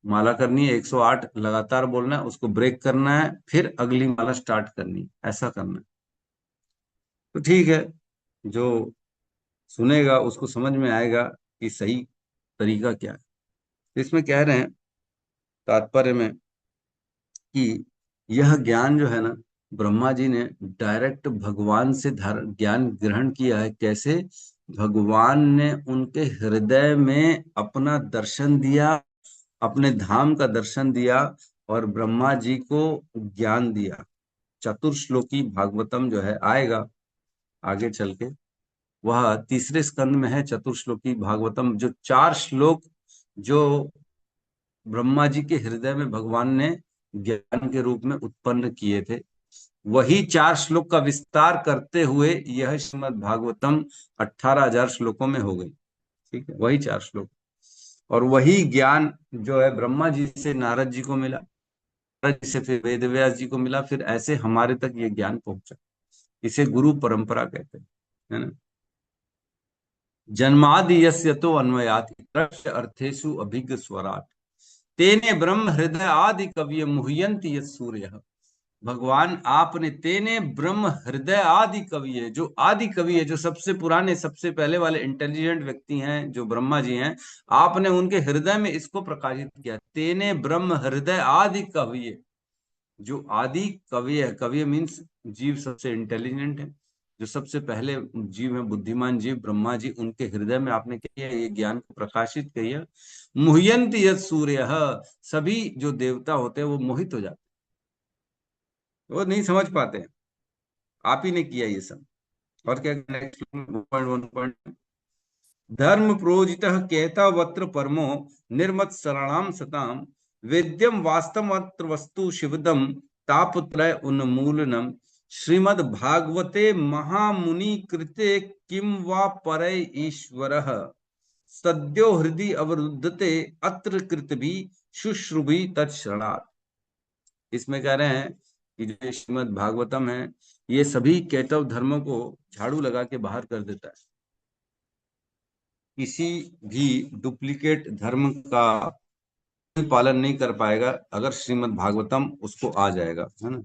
Speaker 1: माला करनी है 108 लगातार बोलना है, उसको ब्रेक करना है, फिर अगली माला स्टार्ट करनी है, ऐसा करना है। तो ठीक है, जो सुनेगा उसको समझ में आएगा कि सही तरीका क्या है। तो इसमें कह रहे हैं तात्पर्य में कि यह ज्ञान जो है ना, ब्रह्मा जी ने डायरेक्ट भगवान से ज्ञान ग्रहण किया है। कैसे? भगवान ने उनके हृदय में अपना दर्शन दिया, अपने धाम का दर्शन दिया और ब्रह्मा जी को ज्ञान दिया। चतुर्श्लोकी भागवतम जो है आएगा आगे चल के, वह तीसरे स्कंद में है। चतुर्श्लोकी भागवतम जो 4 श्लोक जो ब्रह्मा जी के हृदय में भगवान ने ज्ञान के रूप में उत्पन्न किए थे, वही 4 श्लोक का विस्तार करते हुए यह श्रीमद् भागवतम 18,000 श्लोकों में हो गई। ठीक है, वही 4 श्लोक और वही ज्ञान जो है ब्रह्मा जी से नारद जी को मिला, नारद जी से फिर वेद व्यास जी को मिला, फिर ऐसे हमारे तक ये ज्ञान पहुंचा। इसे गुरु परंपरा कहते हैं, है ना। जन्मादि यस्य तो अन्वयाति दृश्य अर्थेषु अभिज्ञ स्वराट तेने ब्रह्म हृदय आदि कवि मुह्यंति यत् सूर्यः। भगवान आपने तेने ब्रह्म हृदय आदि कवि है, जो आदि कवि है, जो सबसे पुराने सबसे पहले वाले इंटेलिजेंट व्यक्ति हैं जो ब्रह्मा जी हैं, आपने उनके हृदय में इसको प्रकाशित किया। तेने ब्रह्म हृदय आदि कवि है, जो आदि कवि है। कवि मीन्स जीव सबसे इंटेलिजेंट है, जो सबसे पहले जीव है, बुद्धिमान जीव ब्रह्मा जी, उनके हृदय में आपने किया ये ज्ञान को प्रकाशित किया। मुह्यंति यत् सूर्य, सभी जो देवता होते हैं वो मोहित हो जाते, वो नहीं समझ पाते हैं, आप ही ने किया ये सब। और क्या नेक्स्ट पॉइंट, धर्म प्रोजितः कहता वत्र परमो निर्मत शरणाम सताम वेद्यम वास्तवत्र वस्तु शिवदम तापत्रय उन्मूलनम श्रीमद् भागवते महामुनि कृते किम वा परय ईश्वरः सद्यो हृदि अवरुद्धते अत्र कृतभि शुश्रुभि तत्शरणात्। इसमें कह रहे हैं कि जो श्रीमद् भागवतम है ये सभी कैटव धर्मों को झाड़ू लगा के बाहर कर देता है। किसी भी डुप्लीकेट धर्म का पालन नहीं कर पाएगा अगर श्रीमद् भागवतम उसको आ जाएगा, है ना।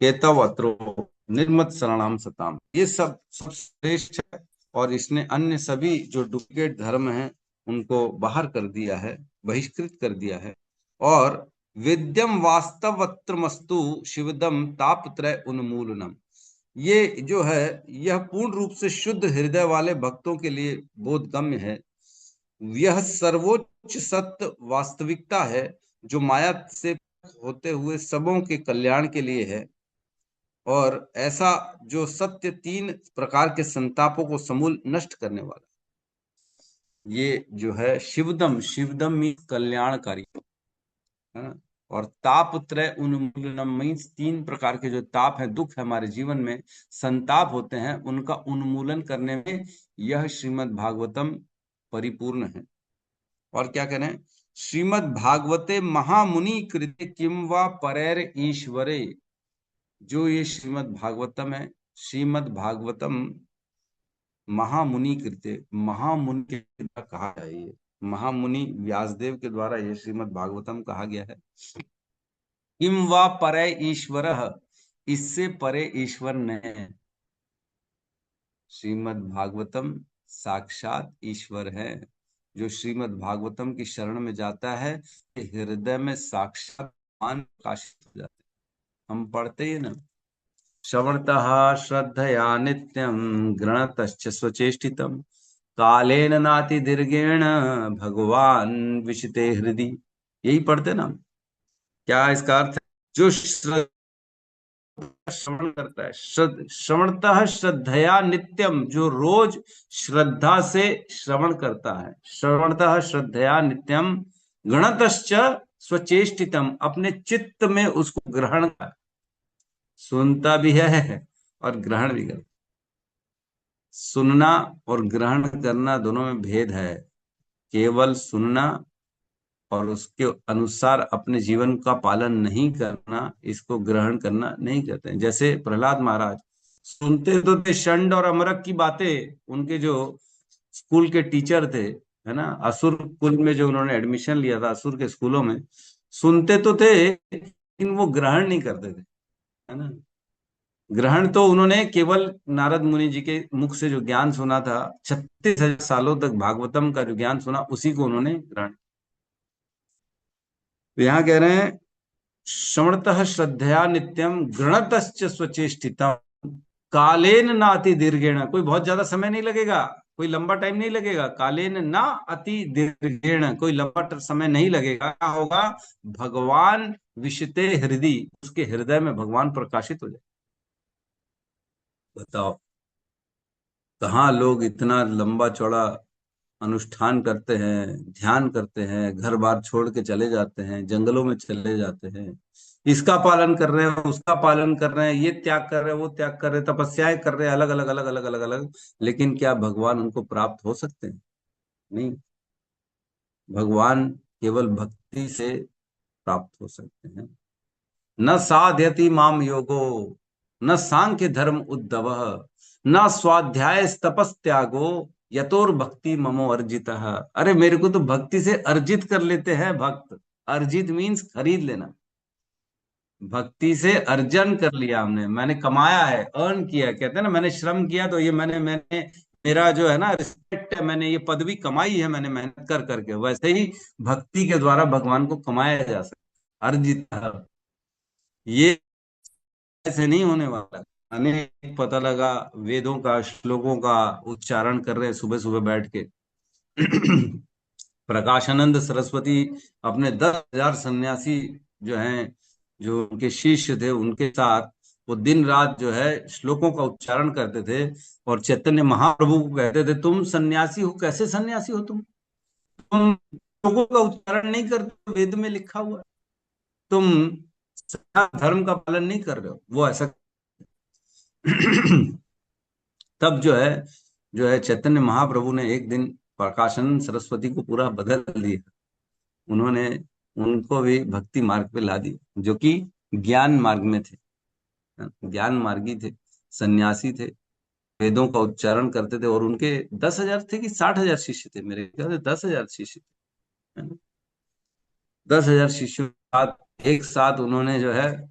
Speaker 1: केतव अत्रो निर्मत शरणाम सताम, ये सब श्रेष्ठ है और इसने अन्य सभी जो डुप्लीकेट धर्म हैं उनको बाहर कर दिया है, बहिष्कृत कर दिया है। और वेद्यम वास्तवत्रमस्तु शिवदम तापत्रय उन्मूलनम, ये जो है यह पूर्ण रूप से शुद्ध हृदय वाले भक्तों के लिए बोधगम्य है। यह सर्वोच्च सत्य वास्तविकता है जो माया से होते हुए सबों के कल्याण के लिए है। और ऐसा जो सत्य 3 प्रकार के संतापों को समूल नष्ट करने वाला, ये जो है शिवदम, शिवदम मीन्स कल्याणकारी, है ना। और तापत्रय उन्मूलनम मीन्स 3 प्रकार के जो ताप है, दुख है हमारे जीवन में, संताप होते हैं, उनका उन्मूलन करने में यह श्रीमद् भागवतम परिपूर्ण है। और क्या कह रहे हैं, श्रीमद् भागवते महामुनि कृते किम वा परैर ईश्वरे, जो ये श्रीमद् भागवतम है, श्रीमद् भागवतम महामुनि कृते, महामुनि के द्वारा कहा है, ये महामुनि व्यासदेव के द्वारा ये श्रीमद् भागवतम कहा गया है। किम वा परे ईश्वर, इससे परे ईश्वर नहीं। श्रीमद् भागवतम साक्षात ईश्वर है। जो श्रीमद् भागवतम की शरण में जाता है हृदय में साक्षात मान प्रकाशित हो जाते हैं। हम पढ़ते हैं ना, श्रवणतः श्रद्धया नित्यं गृणतश्च स्वचेष्टितम् कालेन नाति दीर्घेण भगवान विशिते हृदि, यही पढ़ते ना। क्या इसका अर्थ है, जो श्रवण करता है, श्रवणतः श्रद्धया नित्यम, जो रोज श्रद्धा से श्रवण करता है, श्रवणतः श्रद्धया नित्यम गणतश्च स्वचेष्टितम, अपने चित्त में उसको ग्रहण कर, सुनता भी है और ग्रहण भी करता। सुनना और ग्रहण करना दोनों में भेद है। केवल सुनना और उसके अनुसार अपने जीवन का पालन नहीं करना, इसको ग्रहण करना नहीं कहते हैं। जैसे प्रहलाद महाराज सुनते तो थे षंड और अमरक की बातें, उनके जो स्कूल के टीचर थे, है ना, असुर कुल में जो उन्होंने एडमिशन लिया था, असुर के स्कूलों में, सुनते तो थे लेकिन वो ग्रहण नहीं करते थे, है ना। ग्रहण तो उन्होंने केवल नारद मुनि जी के मुख से जो ज्ञान सुना था, 36,000 सालों तक भागवतम का जो ज्ञान सुना, उसी को उन्होंने ग्रहण। तो यहाँ कह रहे हैं श्रवणतः श्रद्धया नित्यम गृणतश्च स्वचेष्टितम कालेन ना अति दीर्घेण, कोई बहुत ज्यादा समय नहीं लगेगा, कोई लंबा टाइम नहीं लगेगा। कालेन ना अति दीर्घेण, कोई लंबा समय नहीं लगेगा। क्या होगा, भगवान विशिते हृदय, उसके हृदय में भगवान प्रकाशित हो जाए। बताओ कहाँ लोग इतना लंबा चौड़ा अनुष्ठान करते हैं, ध्यान करते हैं, घर बार छोड़ के चले जाते हैं, जंगलों में चले जाते हैं, इसका पालन कर रहे हैं, उसका पालन कर रहे हैं, ये त्याग कर रहे हैं, वो त्याग कर रहे हैं, तपस्याएं कर रहे हैं, अलग अलग अलग अलग अलग अलग, लेकिन क्या भगवान उनको प्राप्त हो सकते हैं? नहीं, भगवान केवल भक्ति से प्राप्त हो सकते हैं। न साध्यति माम योगो न सांख्य धर्म उद्धव न स्वाध्याय तपस्त्यागो यतोर भक्ति ममो अर्जित। अरे मेरे को तो भक्ति से अर्जित कर लेते हैं भक्त। अर्जित मीन्स खरीद लेना, भक्ति से अर्जन कर लिया हमने, मैंने कमाया है, अर्न किया, कहते हैं ना, मैंने श्रम किया तो ये मैंने मेरा जो है ना रिस्पेक्ट है, मैंने ये पदवी कमाई है, मैंने मेहनत कर करके। वैसे ही भक्ति के द्वारा भगवान को कमाया जा सकता, अर्जित। ये ऐसे नहीं होने वाला। अनेक पता लगा वेदों का, श्लोकों का उच्चारण कर रहे हैं सुबह सुबह बैठ के। प्रकाशानंद सरस्वती अपने 10,000 सन्यासी जो हैं, जो उनके शिष्य थे, उनके साथ वो दिन रात जो है श्लोकों का उच्चारण करते थे। और चैतन्य महाप्रभु को कहते थे, तुम सन्यासी हो, कैसे सन्यासी हो तुम श्लोकों का उच्चारण नहीं करते, वेद में लिखा हुआ है, तुम धर्म का पालन नहीं कर रहे हो। वो ऐसा तब जो है चैतन्य महाप्रभु ने एक दिन प्रकाशानंद सरस्वती को पूरा बदल दिया। उन्होंने उनको भी भक्ति मार्ग पे ला दिया, जो कि ज्ञान मार्ग में थे, ज्ञान मार्गी थे, सन्यासी थे, वेदों का उच्चारण करते थे। और उनके 10,000 थे कि 60,000 शिष्य थे, मेरे ख्याल से 10,000 शिष्य थे, है ना। 10,000 शिष्यों के साथ एक साथ उन्होंने जो है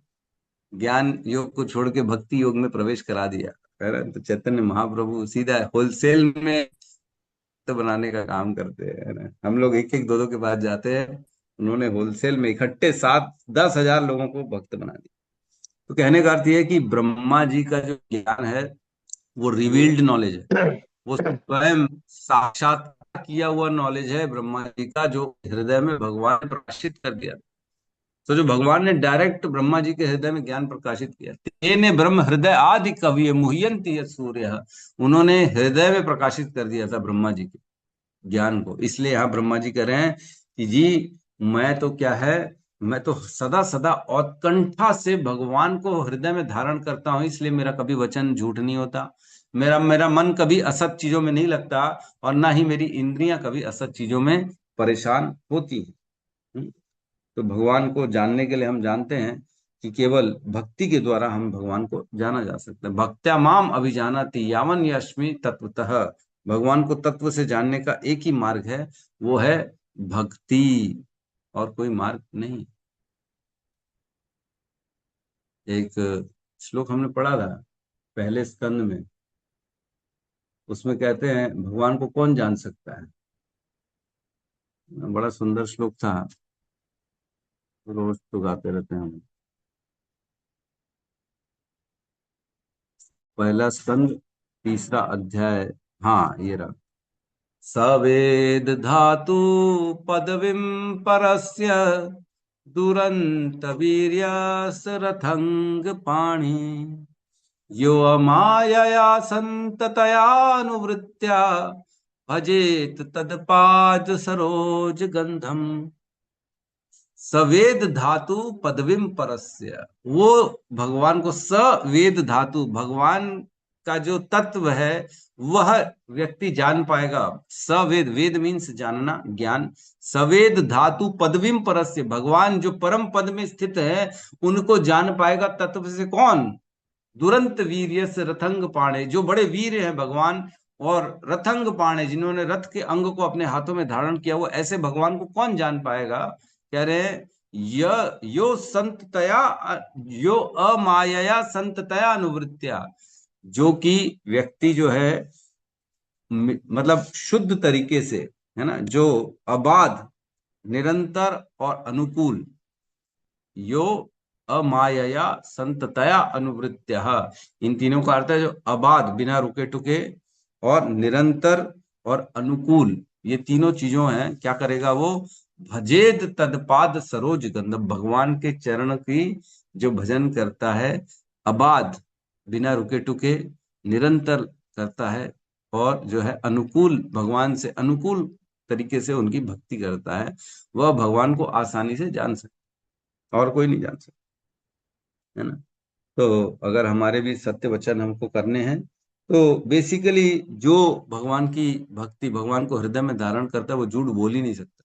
Speaker 1: ज्ञान योग को छोड़ के भक्ति योग में प्रवेश करा दिया, है ना। तो चैतन्य महाप्रभु सीधा होलसेल में तो बनाने का काम करते हैं, है ना। हम लोग एक एक दो दो के बाद जाते हैं, उन्होंने होलसेल में इकट्ठे 7-10 हजार लोगों को भक्त बना दिया। तो कहने का अर्थ यह है कि ब्रह्मा जी का जो ज्ञान है वो रिवील्ड नॉलेज है, वो स्वयं साक्षात्कार किया हुआ नॉलेज है ब्रह्मा जी का, जो हृदय में भगवान ने प्रकाशित कर दिया। तो जो भगवान ने डायरेक्ट ब्रह्मा जी के हृदय में ज्ञान प्रकाशित किया, तेने ब्रह्म हृदय आदि कवि मुह्यंति यत् सूर्य, उन्होंने हृदय में प्रकाशित कर दिया था ब्रह्मा जी के ज्ञान को। इसलिए यहाँ ब्रह्मा जी कह रहे हैं कि जी मैं तो क्या है, मैं तो सदा सदा उत्कंठा से भगवान को हृदय में धारण करता हूं, इसलिए मेरा कभी वचन झूठ नहीं होता, मेरा मेरा मन कभी असत चीजों में नहीं लगता, और ना ही मेरी इंद्रियां कभी असत चीजों में परेशान होती हैं। तो भगवान को जानने के लिए हम जानते हैं कि केवल भक्ति के द्वारा हम भगवान को जाना जा सकता है। भक्त्या माम अभिजानाति यावन यस्मि तत्वतः, भगवान को तत्व से जानने का एक ही मार्ग है, वो है भक्ति, और कोई मार्ग नहीं। एक श्लोक हमने पढ़ा था पहले स्कंद में, उसमें कहते हैं भगवान को कौन जान सकता है, बड़ा सुंदर श्लोक था, रोज तो गाते रहते हैं हम। पहला स्कंद 3रा अध्याय, हाँ ये रहा। सवेद धातु पदवीं परस्य दुरंत वीर्यस रथंग पाणि, यो अमायया संततयानुवृत्त्या भजेत तत्पाद सरोज गंधम। सवेद धातु पदवीं परस्य, वो भगवान को, सवेद धातु भगवान का जो तत्व है वह व्यक्ति जान पाएगा। सवेद, वेद मीन्स जानना, ज्ञान। सवेद धातु पदवीं परस्य, भगवान जो परम पद में स्थित है उनको जान पाएगा। तत्व से कौन? दुरंत वीर्यस रथंग पाणे, जो बड़े वीर हैं भगवान, और रथंग पाणे, जिन्होंने रथ के अंग को अपने हाथों में धारण किया, वो ऐसे भगवान को कौन जान पाएगा? कह रहे यो संततया, यो अमायया संततया अनुवृत्त्या, जो कि व्यक्ति जो है मतलब शुद्ध तरीके से, है ना, जो अबाध, निरंतर और अनुकूल, यो अमायया संततया अनुवृत्त्या, इन तीनों का अर्थ है जो अबाध, बिना रुके टुके, और निरंतर और अनुकूल, ये तीनों चीजों हैं। क्या करेगा वो? भजेद तदपाद सरोज गंध, भगवान के चरण की जो भजन करता है, अबाध, बिना रुके टुके, निरंतर करता है, और जो है अनुकूल, भगवान से अनुकूल तरीके से उनकी भक्ति करता है, वह भगवान को आसानी से जान सकता, और कोई नहीं जान सकता, है ना। तो अगर हमारे भी सत्य वचन हमको करने हैं, तो बेसिकली जो भगवान की भक्ति, भगवान को हृदय में धारण करता है, वो झूठ बोल ही नहीं सकता,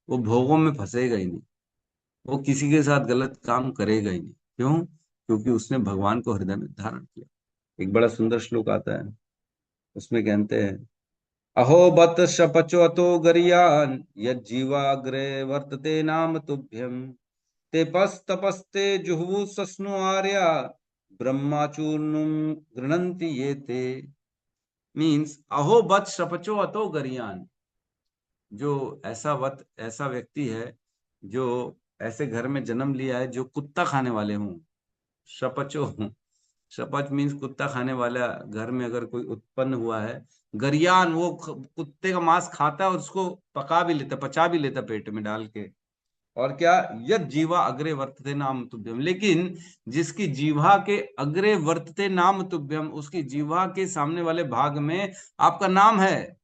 Speaker 1: वो भोगों में फंसेगा ही नहीं, वो किसी के साथ गलत काम करेगा ही नहीं। क्यों? क्योंकि उसने भगवान को हृदय में धारण किया। एक बड़ा सुंदर श्लोक आता है, उसमें कहते हैं, अहो बत शपचोतो गरियान यज्जीवाग्रे वर्तते नाम तुभ्यम, ते तपस्ते जुहु सस्नु आर्या ब्रह्माचूर्णुम गृणंति ये ते। मीन्स अहो बत शपचो अतो गरियान, जो ऐसा व्यक्ति है जो ऐसे घर में जन्म लिया है जो कुत्ता खाने वाले हों। शपचो, शपच मीन्स कुत्ता खाने वाला घर में अगर कोई उत्पन्न हुआ है। गरियान, वो कुत्ते का मांस खाता है और उसको पका भी लेता, पचा भी लेता पेट में डाल के। और क्या? यद जीवा अग्रे वर्तते नाम तुभ्यम, लेकिन जिसकी जीवा के अग्रे वर्तते नाम तुभ्यम, उसकी जीवा के सामने वाले भाग में आपका नाम है,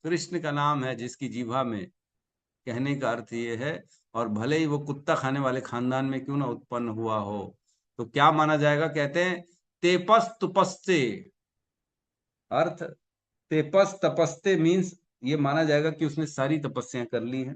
Speaker 1: कृष्ण का नाम है जिसकी जीवा में। कहने का अर्थ ये है, और भले ही वो कुत्ता खाने वाले खानदान में क्यों ना उत्पन्न हुआ हो, तो क्या माना जाएगा? कहते हैं तेपस तुपस्ते, अर्थ तेपस तपस्ते मीन्स ये माना जाएगा कि उसने सारी तपस्या कर ली है,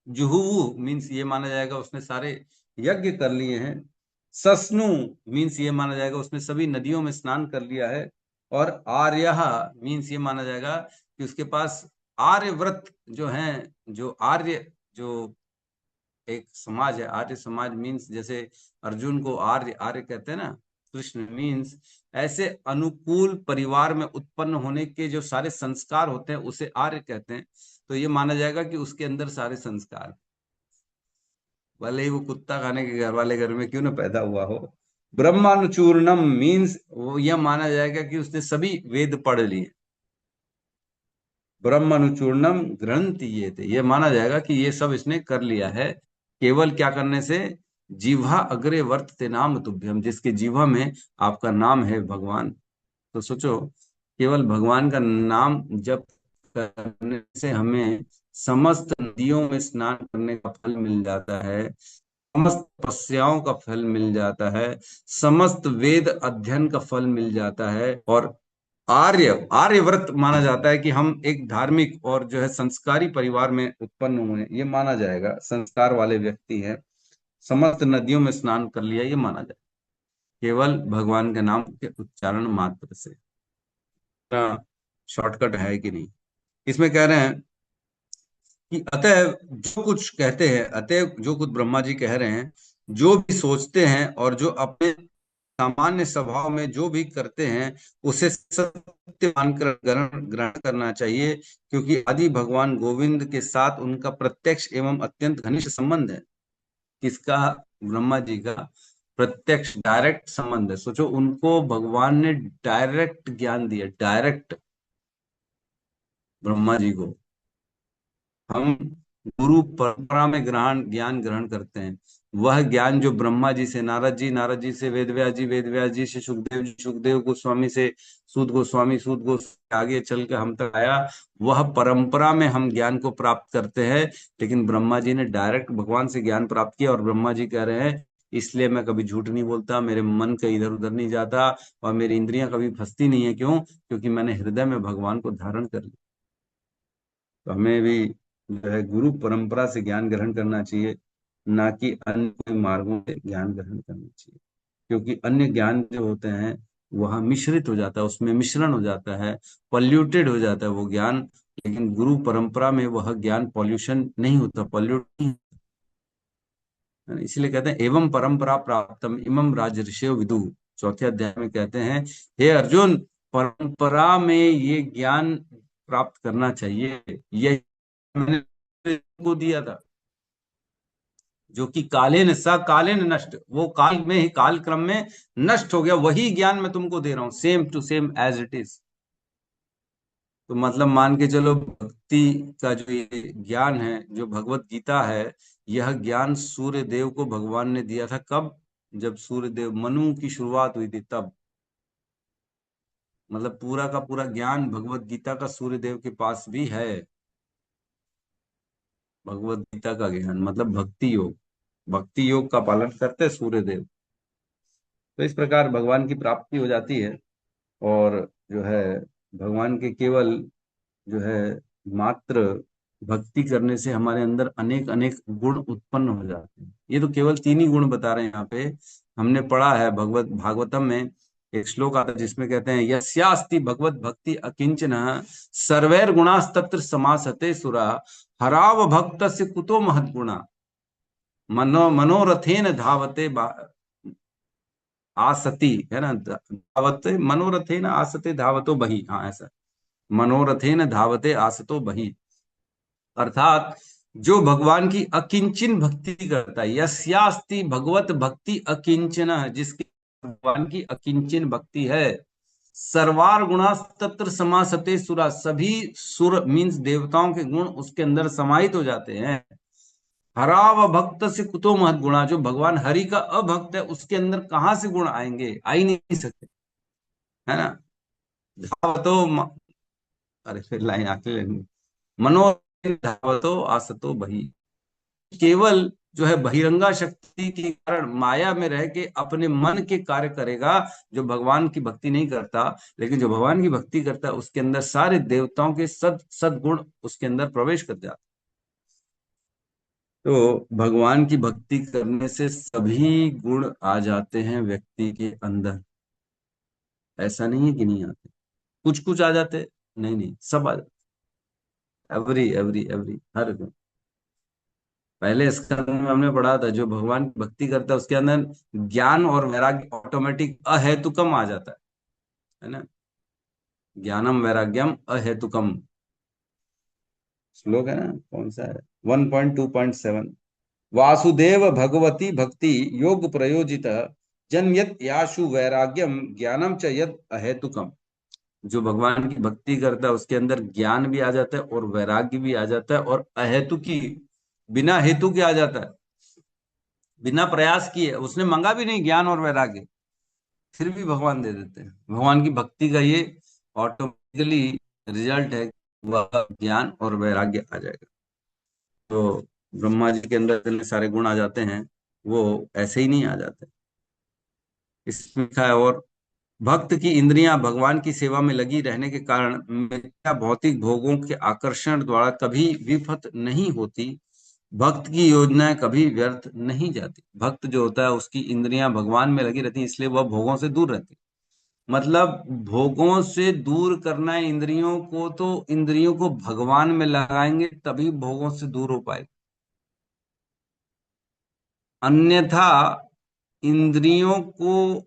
Speaker 1: जुहू मीन्स ये माना जाएगा उसने सारे यज्ञ कर लिए हैं। सस्नु मीन्स ये माना जाएगा उसने सभी नदियों में स्नान कर लिया है। और आर्यः मीन्स ये माना जाएगा कि उसके पास आर्यव्रत जो हैं, जो आर्य, जो एक समाज है, आर्य समाज मीन्स जैसे अर्जुन को आर्य आर्य कहते हैं ना, कृष्ण मीन्स ऐसे अनुकूल परिवार में उत्पन्न होने के जो सारे संस्कार होते हैं उसे आर्य कहते हैं। तो ये माना जाएगा कि उसके अंदर सारे संस्कार, भले ही वो कुत्ता खाने के घर वाले घर में क्यों ना पैदा हुआ हो। ब्रह्मानुचूर्णम मीन्स वो यह माना जाएगा कि उसने सभी वेद पढ़ लिए। ब्रह्मानुचूर्णम ग्रंथ ये थे, ये माना जाएगा कि ये सब इसने कर लिया है। केवल क्या करने से? जिह्वा अग्रे वर्तते नाम तुभ्यम, जिसके जिह्वा में आपका नाम है भगवान। तो सोचो, केवल भगवान का नाम जप करने से हमें समस्त नदियों में स्नान करने का फल मिल जाता है, समस्त तपस्याओं का फल मिल जाता है, समस्त वेद अध्ययन का फल मिल जाता है। और आर्यव्रत माना जाता है कि हम एक धार्मिक और जो है संस्कारी परिवार में उत्पन्न हुए, ये माना जाएगा। संस्कार वाले व्यक्ति हैं, समस्त नदियों में स्नान कर लिया, ये माना जाए केवल भगवान के नाम के उच्चारण मात्र से। शॉर्टकट है कि नहीं? इसमें कह रहे हैं कि अतएव जो कुछ कहते हैं, अतएव जो कुछ ब्रह्मा जी कह रहे हैं, जो भी सोचते हैं और जो अपने सामान्य स्वभाव में जो भी करते हैं उसे सत्य मानकर ग्रहण करना चाहिए, क्योंकि आदि भगवान गोविंद के साथ उनका प्रत्यक्ष एवं अत्यंत घनिष्ठ संबंध है। किसका? ब्रह्मा जी का प्रत्यक्ष डायरेक्ट संबंध है। सोचो, उनको भगवान ने डायरेक्ट ज्ञान दिया, डायरेक्ट ब्रह्मा जी को। हम गुरु परंपरा में ज्ञान ग्रहण करते हैं। वह ज्ञान जो ब्रह्मा जी से नारद जी से वेद व्यास जी से सुखदेव गोस्वामी से सूत गोस्वामी आगे चल के हम तक आया, वह परंपरा में हम ज्ञान को प्राप्त करते हैं। लेकिन ब्रह्मा जी ने डायरेक्ट भगवान से ज्ञान प्राप्त किया। और ब्रह्मा जी कह रहे हैं, इसलिए मैं कभी झूठ नहीं बोलता, मेरे मन का इधर उधर नहीं जाता और मेरी इंद्रियां कभी फंसती नहीं है। क्यों? क्योंकि मैंने हृदय में भगवान को धारण कर लिया। तो हमें भी जो है गुरु परंपरा से ज्ञान ग्रहण करना चाहिए, ना कि अन्य कोई मार्गों से ज्ञान ग्रहण करना चाहिए। क्योंकि अन्य ज्ञान जो होते हैं वह मिश्रित हो जाता है, उसमें मिश्रण हो जाता है, पॉल्यूटेड हो जाता है वो ज्ञान। लेकिन गुरु परंपरा में वह ज्ञान पॉल्यूशन नहीं होता, पॉल्यूट नहीं होता। इसलिए कहते हैं एवं परंपरा प्राप्तम इमं राजर्षियो विदु। चौथे अध्याय में कहते हैं, हे अर्जुन, परंपरा में ये ज्ञान प्राप्त करना चाहिए। यह मैंने को दिया था, जो कि कालेन सकालेन नष्ट, वो काल में ही, काल क्रम में नष्ट हो गया, वही ज्ञान मैं तुमको दे रहा हूं, same to same as it is. तो मतलब मान के चलो, भक्ति का जो ये ज्ञान है, जो भगवत गीता है, यह ज्ञान सूर्य देव को भगवान ने दिया था। कब? जब सूर्य देव, मनु की शुरुआत हुई थी तब। मतलब पूरा का पूरा ज्ञान भगवत गीता का सूर्य देव के पास भी है। भगवत गीता का ज्ञान मतलब भक्ति योग का पालन करते सूर्य देव। तो इस प्रकार भगवान की प्राप्ति हो जाती है। और जो है भगवान के केवल जो है मात्र भक्ति करने से हमारे अंदर अनेक अनेक गुण उत्पन्न हो जाते हैं। ये तो केवल 3 ही गुण बता रहे हैं यहाँ पे। हमने पढ़ा है भागवतम में एक श्लोक आता है जिसमें कहते हैं, यस्यास्ति भगवत भक्ति अकिंचन सर्वैर गुणास्तत्र समासते सुरा हराव भक्त से कुतो महत गुणा मनोरथेन धावते आसती, है ना, धावते मनोरथेन आसते धावतो बही। हाँ, ऐसा, मनोरथेन धावते आसतो बही। अर्थात जो भगवान की अकिंचन भक्ति करता है, यस्यास्ति भगवत भक्ति अकिंचन, जिसकी भगवान की अकिंचन भक्ति है, सर्वार गुणास्तत्र समासते सुरा, सभी सुर मीन्स देवताओं के गुण उसके अंदर समाहित हो जाते हैं। हराव भक्त से कुतो महत गुणा, जो भगवान हरि का अभक्त है उसके अंदर कहां से गुण आएंगे? आ ही नहीं सकते, है ना। धावतो अरे फिर लाइन आके लेंगे, मनो धावतो आसतो बही। केवल जो है बहिरंगा शक्ति के कारण माया में रह के अपने मन के कार्य करेगा, जो भगवान की भक्ति नहीं करता। लेकिन जो भगवान की भक्ति करता है उसके अंदर सारे देवताओं के सदगुण उसके अंदर प्रवेश कर जाते। तो भगवान की भक्ति करने से सभी गुण आ जाते हैं व्यक्ति के अंदर। ऐसा नहीं है कि नहीं आते, कुछ कुछ आ जाते, नहीं नहीं, सब आ जाते, एवरी एवरी एवरी, हर गुण। पहले स्कंद में हमने पढ़ा था, जो भगवान की भक्ति करता है उसके अंदर ज्ञान और वैराग्य ऑटोमेटिक अहेतुकम आ जाता है ना। ज्ञानम वैराग्यम अहेतुकम, श्लोक है ना, कौन सा है, 1.2.7। वासुदेव भगवती भक्ति योग प्रयोजित जन यत याशु वैराग्यम ज्ञानम च यद अहेतुकम। जो भगवान की भक्ति करता है उसके अंदर ज्ञान भी आ जाता है और वैराग्य भी आ जाता है, और अहेतु की, बिना हेतु के आ जाता है, बिना प्रयास किए। उसने मांगा भी नहीं ज्ञान और वैराग्य, फिर भी भगवान दे देते हैं। भगवान की भक्ति का ये ऑटोमेटिकली रिजल्ट है, वह ज्ञान और वैराग्य आ जाएगा। तो ब्रह्मा जी के अंदर इतने सारे गुण आ जाते हैं, वो ऐसे ही नहीं आ जाते। इसमें लिखा है, और भक्त की इंद्रियां भगवान की सेवा में लगी रहने के कारण मिथ्या भौतिक भोगों के आकर्षण द्वारा कभी विफल नहीं होती। भक्त की योजनाएं कभी व्यर्थ नहीं जाती। भक्त जो होता है उसकी इंद्रियां भगवान में लगी रहती है, इसलिए वह भोगों से दूर रहती है। मतलब भोगों से दूर करना है इंद्रियों को, तो इंद्रियों को भगवान में लगाएंगे तभी भोगों से दूर हो पाएगा। अन्यथा इंद्रियों को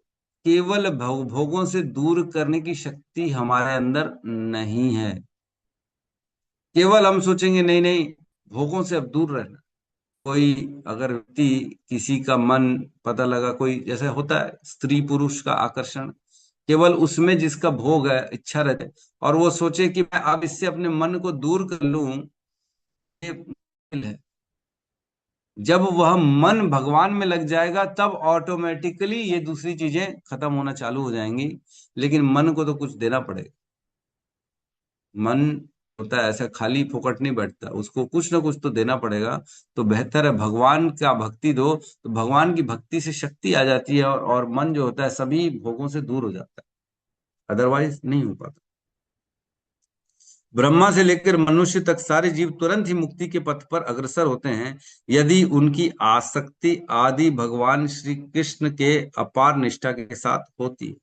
Speaker 1: केवल भोगों से दूर करने की शक्ति हमारे अंदर नहीं है। केवल हम सोचेंगे नहीं नहीं, भोगों से अब दूर रहना। कोई अगर व्यक्ति, किसी का मन, पता लगा कोई, जैसे होता है स्त्री पुरुष का आकर्षण, केवल उसमें जिसका भोग है, इच्छा रहती है, और वो सोचे कि मैं अब इससे अपने मन को दूर कर लूं, ये मुश्किल है। जब वह मन भगवान में लग जाएगा तब ऑटोमेटिकली ये दूसरी चीजें खत्म होना चालू हो जाएंगी। लेकिन मन को तो कुछ देना पड़ेगा। मन होता है ऐसा, खाली फोकट नहीं बैठता, उसको कुछ ना कुछ तो देना पड़ेगा। तो बेहतर है भगवान का भक्ति दो, तो भगवान की भक्ति से शक्ति आ जाती है, और मन जो होता है सभी भोगों से दूर हो जाता है, अदरवाइज नहीं हो पाता। ब्रह्मा से लेकर मनुष्य तक सारे जीव तुरंत ही मुक्ति के पथ पर अग्रसर होते हैं, यदि उनकी आसक्ति आदि भगवान श्री कृष्ण के अपार निष्ठा के साथ होती है।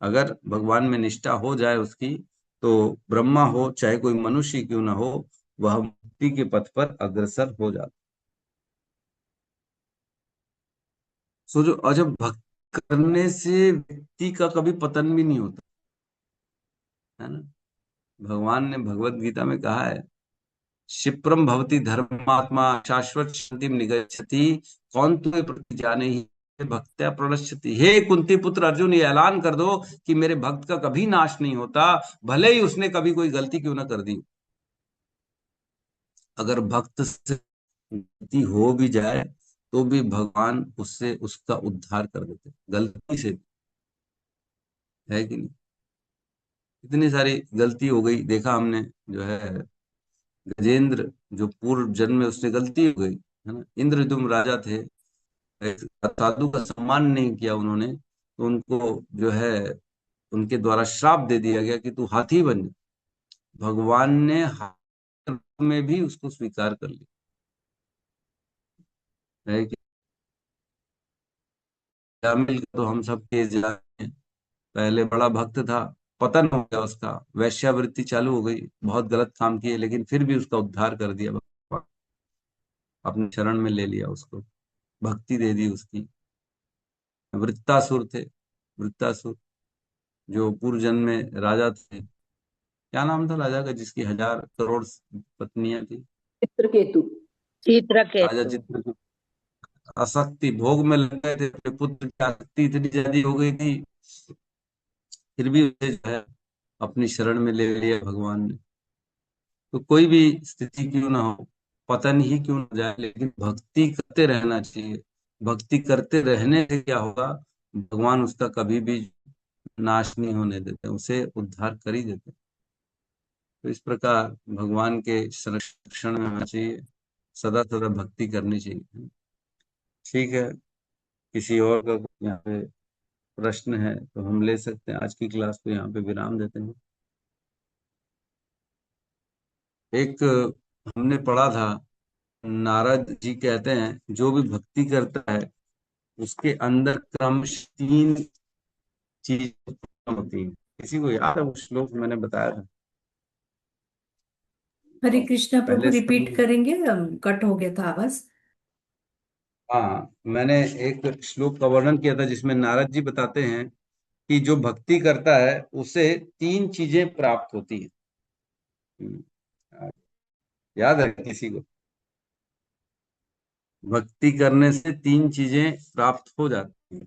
Speaker 1: अगर भगवान में निष्ठा हो जाए उसकी, तो ब्रह्मा हो चाहे कोई मनुष्य क्यों ना हो, वह मुक्ति के पथ पर अग्रसर हो जाता। सो जो, और जब भक्ति करने से व्यक्ति का कभी पतन भी नहीं होता है ना। भगवान ने भगवत गीता में कहा है, क्षिप्रम भवति धर्मात्मा शाश्वत शांति निगच्छति कौन तुम्हें प्रति जाने ही भक्त्या प्रणश्यति। हे कुंती पुत्र अर्जुन, ये ऐलान कर दो कि मेरे भक्त का कभी नाश नहीं होता, भले ही उसने कभी कोई गलती क्यों ना कर दी। अगर भक्त से गलती हो भी जाए तो भी भगवान उससे उसका उद्धार कर देते, गलती से भी, है कि नहीं। इतनी सारी गलती हो गई, देखा हमने, जो है गजेंद्र, जो पूर्व जन्म में उसने गलती हो गई, है ना। इंद्रद्युम्न राजा थे, एक साधु का सम्मान नहीं किया उन्होंने, तो उनको जो है उनके द्वारा श्राप दे दिया गया कि तू हाथी बन जा। भगवान ने हाथी में भी उसको स्वीकार कर लिया, है कि। जामिल का तो हम सब केस जानते हैं, पहले बड़ा भक्त था, पतन हो गया उसका, वैश्यावृत्ति चालू हो गई, बहुत गलत काम किए, लेकिन फिर भी उसका उद्धार कर दिया भगवान, अपने शरण में ले लिया उसको, भक्ति दे दी उसकी। वृत्तासुर थे, वृत्तासुर जो पूर्व जन्म में राजा थे, क्या नाम था राजा का जिसकी 1000 करोड़ पत्नियां थी?
Speaker 2: चित्रकेतु।
Speaker 1: राजा
Speaker 4: चित्रकेतु।
Speaker 1: चित्रकूट। आसक्ति, भोग में लग गए थे, अपने पुत्र की आसक्ति इतनी ज्यादा हो गई थी, फिर भी उसे जो है अपनी शरण में ले लिया भगवान ने। तो कोई भी स्थिति क्यों ना हो, पतन ही क्यों ना जाए, लेकिन भक्ति करते रहना चाहिए। भक्ति करते रहने से क्या होगा, भगवान उसका कभी भी नाश नहीं होने देते, उसे उद्धार कर ही देते। तो इस प्रकार भगवान के संरक्षण में होना चाहिए, सदा सदा भक्ति करनी चाहिए। ठीक है, किसी और का यहाँ पे प्रश्न है तो हम ले सकते हैं। आज की क्लास को यहाँ पे विराम देते हैं। एक हमने पढ़ा था नारद जी कहते हैं जो भी भक्ति करता है उसके अंदर क्रमश 3 चीज होती हैं। किसी को याद है वो श्लोक मैंने बताया था?
Speaker 8: हरे कृष्णा प्रभु,
Speaker 1: पहले
Speaker 8: रिपीट करेंगे? कट हो गया था आवाज।
Speaker 1: हाँ, मैंने एक श्लोक का वर्णन किया था जिसमें नारद जी बताते हैं कि जो भक्ति करता है उसे 3 चीजें प्राप्त होती हैं। याद है किसी को? भक्ति करने से 3 चीजें प्राप्त हो जाती हैं।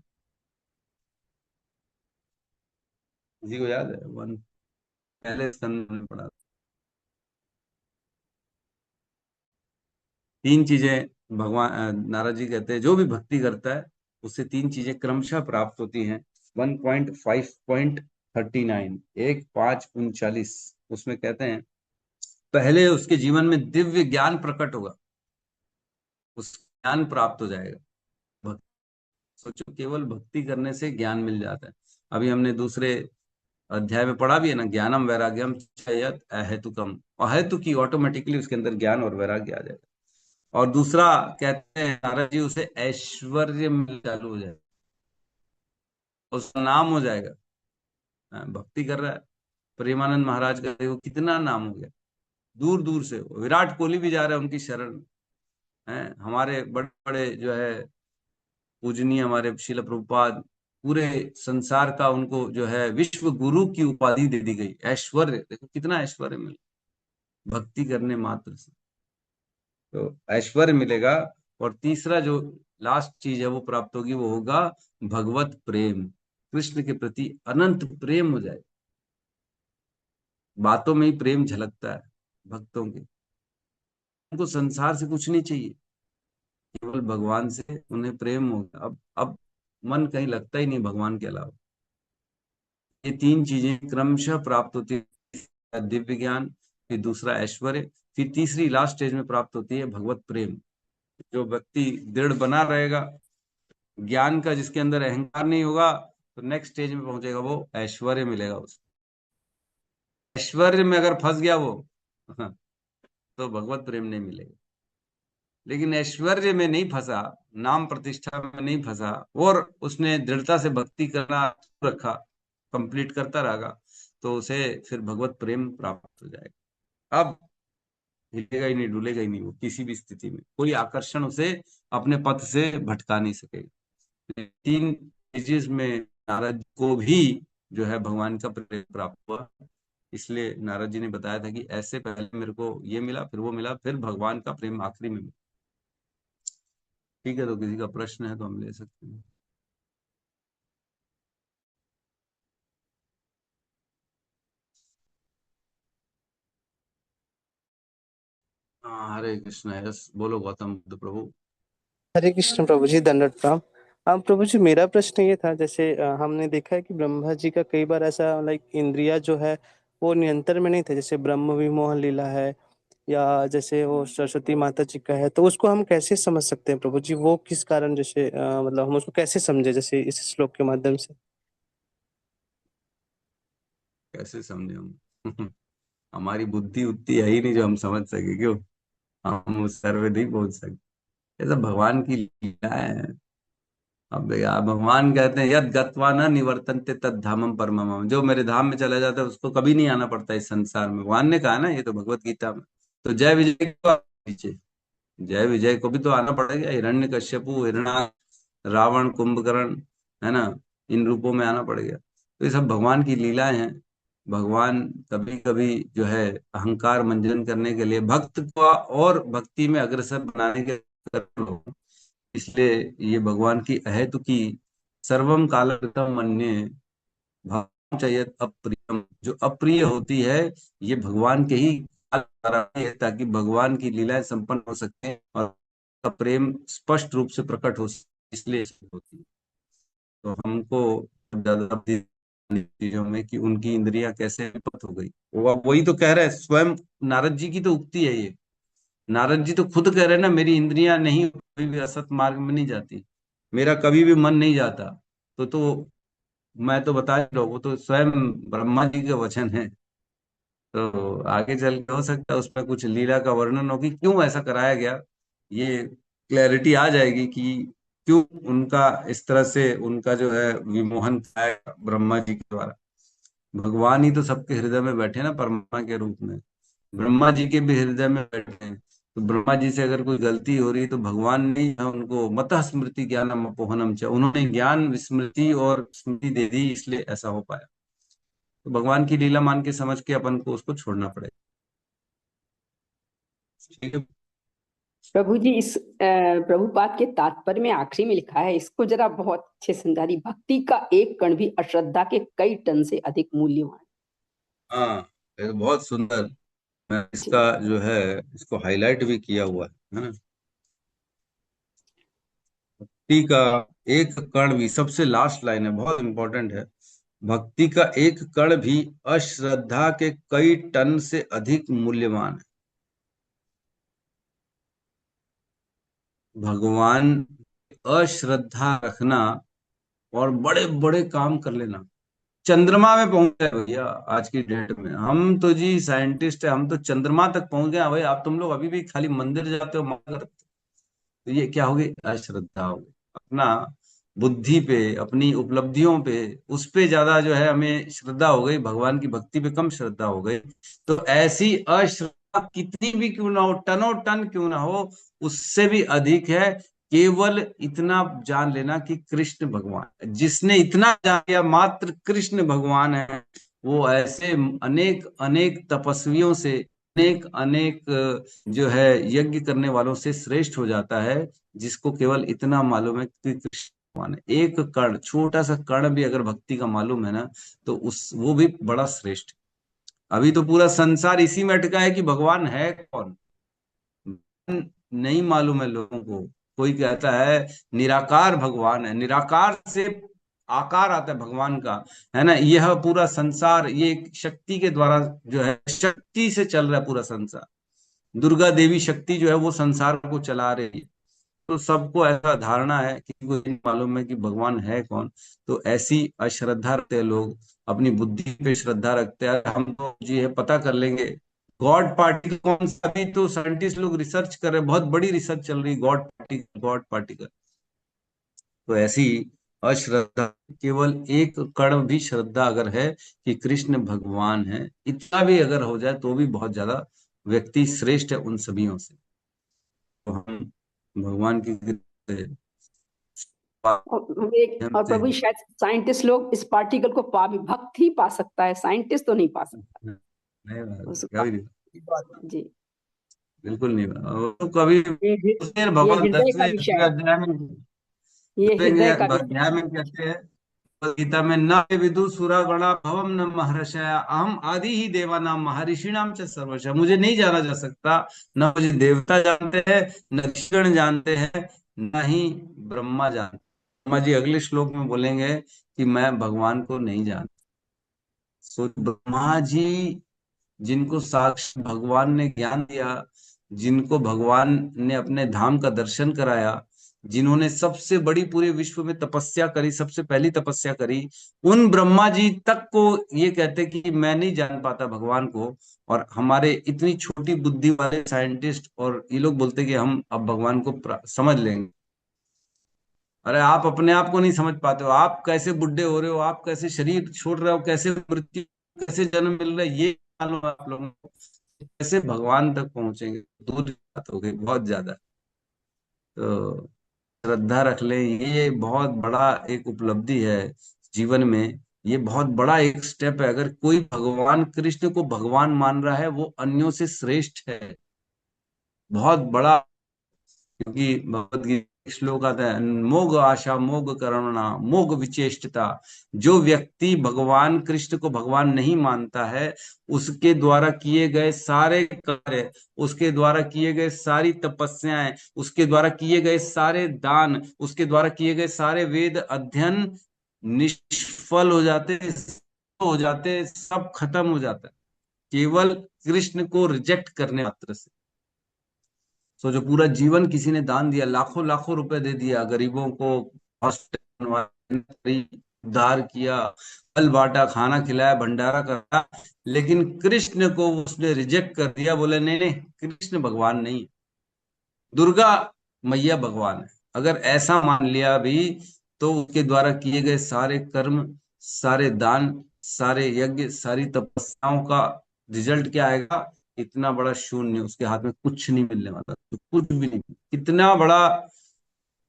Speaker 1: किसी को याद है? पहले स्कंद में पढ़ा था। 3 चीजें भगवान नारद जी कहते हैं जो भी भक्ति करता है उससे 3 चीजें क्रमशः प्राप्त होती हैं। 1.5.39 1.5.39 उसमें कहते हैं पहले उसके जीवन में दिव्य ज्ञान प्रकट होगा, उस ज्ञान प्राप्त हो जाएगा। भक्ति, सोचो केवल भक्ति करने से ज्ञान मिल जाता है। अभी हमने दूसरे अध्याय में पढ़ा भी है ना, ज्ञानम वैराग्यम चयत अहेतुकम, अहेतु की ऑटोमेटिकली उसके अंदर ज्ञान और वैराग्य आ जाएगा। और दूसरा कहते हैं नारद जी उसे ऐश्वर्य मिल चालू हो जाएगा, उसका नाम हो जाएगा। भक्ति कर रहा है, प्रेमानंद महाराज का देखो कितना नाम हो गया, दूर दूर से विराट कोहली भी जा रहे हैं उनकी शरण है। हमारे बड़े बड़े जो है पूजनीय हमारे शिल प्रभुपाद, पूरे संसार का उनको जो है विश्व गुरु की उपाधि दे दी गई। ऐश्वर्य देखो कितना ऐश्वर्य मिला भक्ति करने मात्र से, तो ऐश्वर्य मिलेगा। और तीसरा जो लास्ट चीज है वो प्राप्त होगी, वो होगा भगवत प्रेम, कृष्ण के प्रति अनंत प्रेम हो जाए। बातों में ही प्रेम झलकता है भक्तों के, उनको संसार से कुछ नहीं चाहिए, केवल भगवान से उन्हें प्रेम होगा। अब मन कहीं लगता ही नहीं भगवान के अलावा। ये 3 चीजें क्रमशः प्राप्त होती है, दिव्य ज्ञान, फिर दूसरा ऐश्वर्य, फिर तीसरी लास्ट स्टेज में प्राप्त होती है भगवत प्रेम। जो व्यक्ति दृढ़ बना रहेगा ज्ञान का, जिसके अंदर अहंकार नहीं होगा, तो नेक्स्ट स्टेज में पहुंचेगा, वो ऐश्वर्य मिलेगा उसको। ऐश्वर्य में अगर फंस गया वो तो भगवत प्रेम नहीं मिलेगा। लेकिन ऐश्वर्य में नहीं फंसा, नाम प्रतिष्ठा में नहीं फंसा, और उसने दृढ़ता से भक्ति करना रखा, कंप्लीट करता रहेगा, तो उसे फिर भगवत प्रेम प्राप्त हो जाएगा। अब हिलेगा ही नहीं, डुलेगा ही नहीं वो किसी भी स्थिति में, कोई आकर्षण उसे अपने पथ से भटका नहीं सकेगा। 3 चीज में नारद को भी जो है भगवान का प्रेम प्राप्त हुआ। इसलिए नारद जी ने बताया था कि ऐसे पहले मेरे को ये मिला, फिर वो मिला, फिर भगवान का प्रेम आखिरी में मिला। ठीक है, तो किसी का प्रश्न है तो हम ले सकते हैं। हाँ, हरे कृष्ण। यस, बोलो गौतम बुद्ध प्रभु।
Speaker 9: हरे कृष्ण प्रभु जी, दंडवत प्रणाम। हाँ प्रभु जी, मेरा प्रश्न ये था, जैसे हमने देखा है कि ब्रह्मा जी का कई बार ऐसा इंद्रिया जो है वो नियंत्रण में नहीं थे, जैसे ब्रह्म विमोहन लीला है, या जैसे वो सरस्वती माता जी का है, तो उसको हम कैसे समझ सकते हैं प्रभु जी? वो किस कारण, जैसे हम उसको कैसे समझे, जैसे इस श्लोक के माध्यम से?
Speaker 1: कैसे समझे हम? हमारी बुद्धि उतनी है ही नहीं जो हम समझ सके, क्यों? हम उस स्तर पे नहीं पहुंच सकते, ये सब भगवान की लीला है। अब यार भगवान कहते हैं यद गत्वा न निवर्तन्ते तद धामम परमम, जो मेरे धाम में चला जाता है उसको कभी नहीं आना पड़ता इस संसार में। भगवान ने कहा ना, ये तो भगवत गीता में। तो जय विजय को पीछे, जय विजय को भी तो आना पड़ेगा। हिरण्यकश्यपु, हिरणा, रावण, कुंभकर्ण, है ना, इन रूपों में आना पड़ेगा। तो ये सब भगवान की लीलाएं हैं। भगवान कभी कभी जो है अहंकार मंजन करने के लिए भक्त को और भक्ति में अग्रसर बनाने के, इसलिए ये भगवान की अहेतु की सर्वम कालकृतम मन्ये भाव चाहिए अप्रियम, जो अप्रिय होती है ये भगवान के ही कारण है, ताकि भगवान की लीलाएं संपन्न हो सके और का प्रेम स्पष्ट रूप से प्रकट हो सके, इसलिए होती है। तो हमको ज्यादा चीजों में कि उनकी इंद्रियां कैसे विपत हो गई, वो वही तो कह रहे हैं स्वयं। नारद जी की तो उक्ति है ये, नारद जी तो खुद कह रहे हैं ना, मेरी इंद्रियां नहीं कभी भी असत मार्ग में नहीं जाती, मेरा कभी भी मन नहीं जाता। तो मैं तो बता ही रहा हूँ, वो तो स्वयं ब्रह्मा जी के वचन है। तो आगे चल के हो सकता है उसमें कुछ लीला का वर्णन हो कि क्यों ऐसा कराया गया, ये क्लैरिटी आ जाएगी कि क्यों उनका इस तरह से उनका जो है विमोहन है ब्रह्मा जी के द्वारा। भगवान ही तो सबके हृदय में बैठे ना परमात्मा के रूप में, ब्रह्मा जी के भी हृदय में बैठे हैं। तो ब्रह्मा जी से अगर कोई गलती हो रही है तो भगवान ने ही उनको मतः स्मृति ज्ञानम अपोहनम च, उन्होंने ज्ञान स्मृति और स्मृति दे दी, इसलिए ऐसा हो पाया। तो भगवान की लीला मान के समझ के अपन को उसको छोड़ना पड़ेगा। ठीक है।
Speaker 2: प्रभु जी, इस प्रभुपाद के तात्पर्य में आखिरी में लिखा है, इसको जरा बहुत अच्छे समझा दी। भक्ति का एक कण भी अश्रद्धा के कई टन से अधिक मूल्यवान।
Speaker 1: हाँ, ये तो बहुत सुंदर, मैं इसका जो है इसको हाईलाइट भी किया हुआ है ना। भक्ति का एक कण भी, सबसे लास्ट लाइन है, बहुत इंपॉर्टेंट है। भक्ति का एक कण भी अश्रद्धा के कई टन से अधिक मूल्यवान है। भगवान अश्रद्धा रखना और बड़े बड़े काम कर लेना, चंद्रमा में पहुंच गए भैया आज की डेट में। हम तो जी साइंटिस्ट है, हम तो चंद्रमा तक पहुंच गए भाई। आप तुम लोग अभी भी खाली मंदिर जाते हो, मांग करते हो, तो ये क्या होगी? अश्रद्धा होगी। अपना बुद्धि पे, अपनी उपलब्धियों पे, उस पे ज्यादा जो है हमें श्रद्धा हो गई, भगवान की भक्ति पे कम श्रद्धा हो गई। तो ऐसी अश्रद्धा कितनी भी क्यों ना हो, टनों टन क्यों ना हो, उससे भी अधिक है केवल इतना जान लेना कि कृष्ण भगवान, जिसने इतना जान लिया मात्र कृष्ण भगवान है, वो ऐसे अनेक अनेक तपस्वियों से, अनेक अनेक जो है यज्ञ करने वालों से श्रेष्ठ हो जाता है, जिसको केवल इतना मालूम है कि कृष्ण भगवान है। एक कण, छोटा सा कण भी अगर भक्ति का मालूम है ना, तो उस वो भी बड़ा श्रेष्ठ है। अभी तो पूरा संसार इसी में अटका है कि भगवान है कौन, नहीं मालूम है लोगों को। कोई कहता है निराकार भगवान है, निराकार से आकार आता है भगवान का, है ना। यह पूरा संसार ये एक शक्ति के द्वारा जो है, शक्ति से चल रहा है पूरा संसार। दुर्गा देवी शक्ति जो है वो संसार को चला रही है। तो सबको ऐसा धारणा है कि को नहीं मालूम है कि भगवान है कौन। तो ऐसी अश्रद्धा रखते हैं लोग, अपनी बुद्धि पे श्रद्धा रखते हैं। हम तो जी है पता कर लेंगे गॉड पार्टिकल कौन सा, भी तो साइंटिस्ट लोग रिसर्च कर रहे हैं, बहुत बड़ी रिसर्च चल रही है गॉड पार्टिकल, गॉड पार्टिकल। तो ऐसी अश्रद्धा, केवल एक कण भी श्रद्धा अगर है कि कृष्ण भगवान है, इतना भी अगर हो जाए तो भी बहुत ज्यादा व्यक्ति श्रेष्ठ है उन सभीयों से। तो हम भगवान की कृपा से
Speaker 2: और प्रभु शायद साइंटिस्ट लोग इस पार्टिकल को भक्त ही पा सकता है, साइंटिस्ट तो नहीं पा सकता। जी
Speaker 1: बिल्कुल नहीं, वो कभी भगवान
Speaker 2: हृदय का
Speaker 1: 10वें
Speaker 2: विषय है,
Speaker 1: अध्याय में,
Speaker 2: ये हृदय का
Speaker 1: अध्याय में कहते हैं गीता में, न विदु सुरा गणा भवम न महर्षया अहम आदि ही देवा नाम महर्षि नाम च सर्वशः। मुझे नहीं जाना जा सकता, न मुझे देवता जानते हैं, न ऋषिगण जानते हैं, न ही ब्रह्मा जानते। ब्रह्मा जी अगले श्लोक में बोलेंगे कि मैं भगवान को नहीं जानता। सो ब्रह्मा जी जिनको साक्षात भगवान ने ज्ञान दिया, जिनको भगवान ने अपने धाम का दर्शन कराया, जिन्होंने सबसे बड़ी पूरे विश्व में तपस्या करी, सबसे पहली तपस्या करी, उन ब्रह्मा जी तक को ये कहते कि मैं नहीं जान पाता भगवान को। और हमारे इतनी छोटी बुद्धि वाले साइंटिस्ट और ये लोग बोलते कि हम अब भगवान को समझ लेंगे। अरे आप अपने आप को नहीं समझ पाते हो, आप कैसे बुढ़े हो रहे हो, आप कैसे शरीर छोड़ रहे हो, कैसे मृत्यु, कैसे जन्म मिल रहा है, ये मालूम है आप लोगों को। कैसे भगवान तक पहुंचेंगे, दूर की बात हो गई बहुत ज्यादा। तो श्रद्धा रख ले, ये बहुत बड़ा एक उपलब्धि है जीवन में। ये बहुत बड़ा एक स्टेप है। अगर कोई भगवान कृष्ण को भगवान मान रहा है, वो अन्यों से श्रेष्ठ है, बहुत बड़ा। क्योंकि भगवत गीता श्लोक आता है, मोग आशा मोग करुणा मोग विचेष्टता। जो व्यक्ति भगवान कृष्ण को भगवान नहीं मानता है, उसके द्वारा किए गए सारे कार्य, उसके द्वारा किए गए सारी तपस्याएं, उसके द्वारा किए गए सारे दान, उसके द्वारा किए गए सारे वेद अध्ययन निष्फल हो जाते, हो जाते, सब खत्म हो जाता है केवल कृष्ण को रिजेक्ट करने मात्र से। सो जो पूरा जीवन किसी ने दान दिया, लाखों लाखों रुपए दे दिया गरीबों को, हॉस्पिटल बनवाए, उद्धार किया, फल बांटा, खाना खिलाया, भंडारा करा, लेकिन कृष्ण को उसने रिजेक्ट कर दिया, बोले नहीं नहीं कृष्ण भगवान नहीं। दुर्गा मैया भगवान है। अगर ऐसा मान लिया भी तो उसके द्वारा किए गए सारे कर्म, सारे दान, सारे यज्ञ, सारी तपस्याओं का रिजल्ट क्या आएगा? इतना बड़ा शून्य, उसके हाथ में कुछ नहीं मिलने वाला, तो कुछ भी नहीं। कितना बड़ा,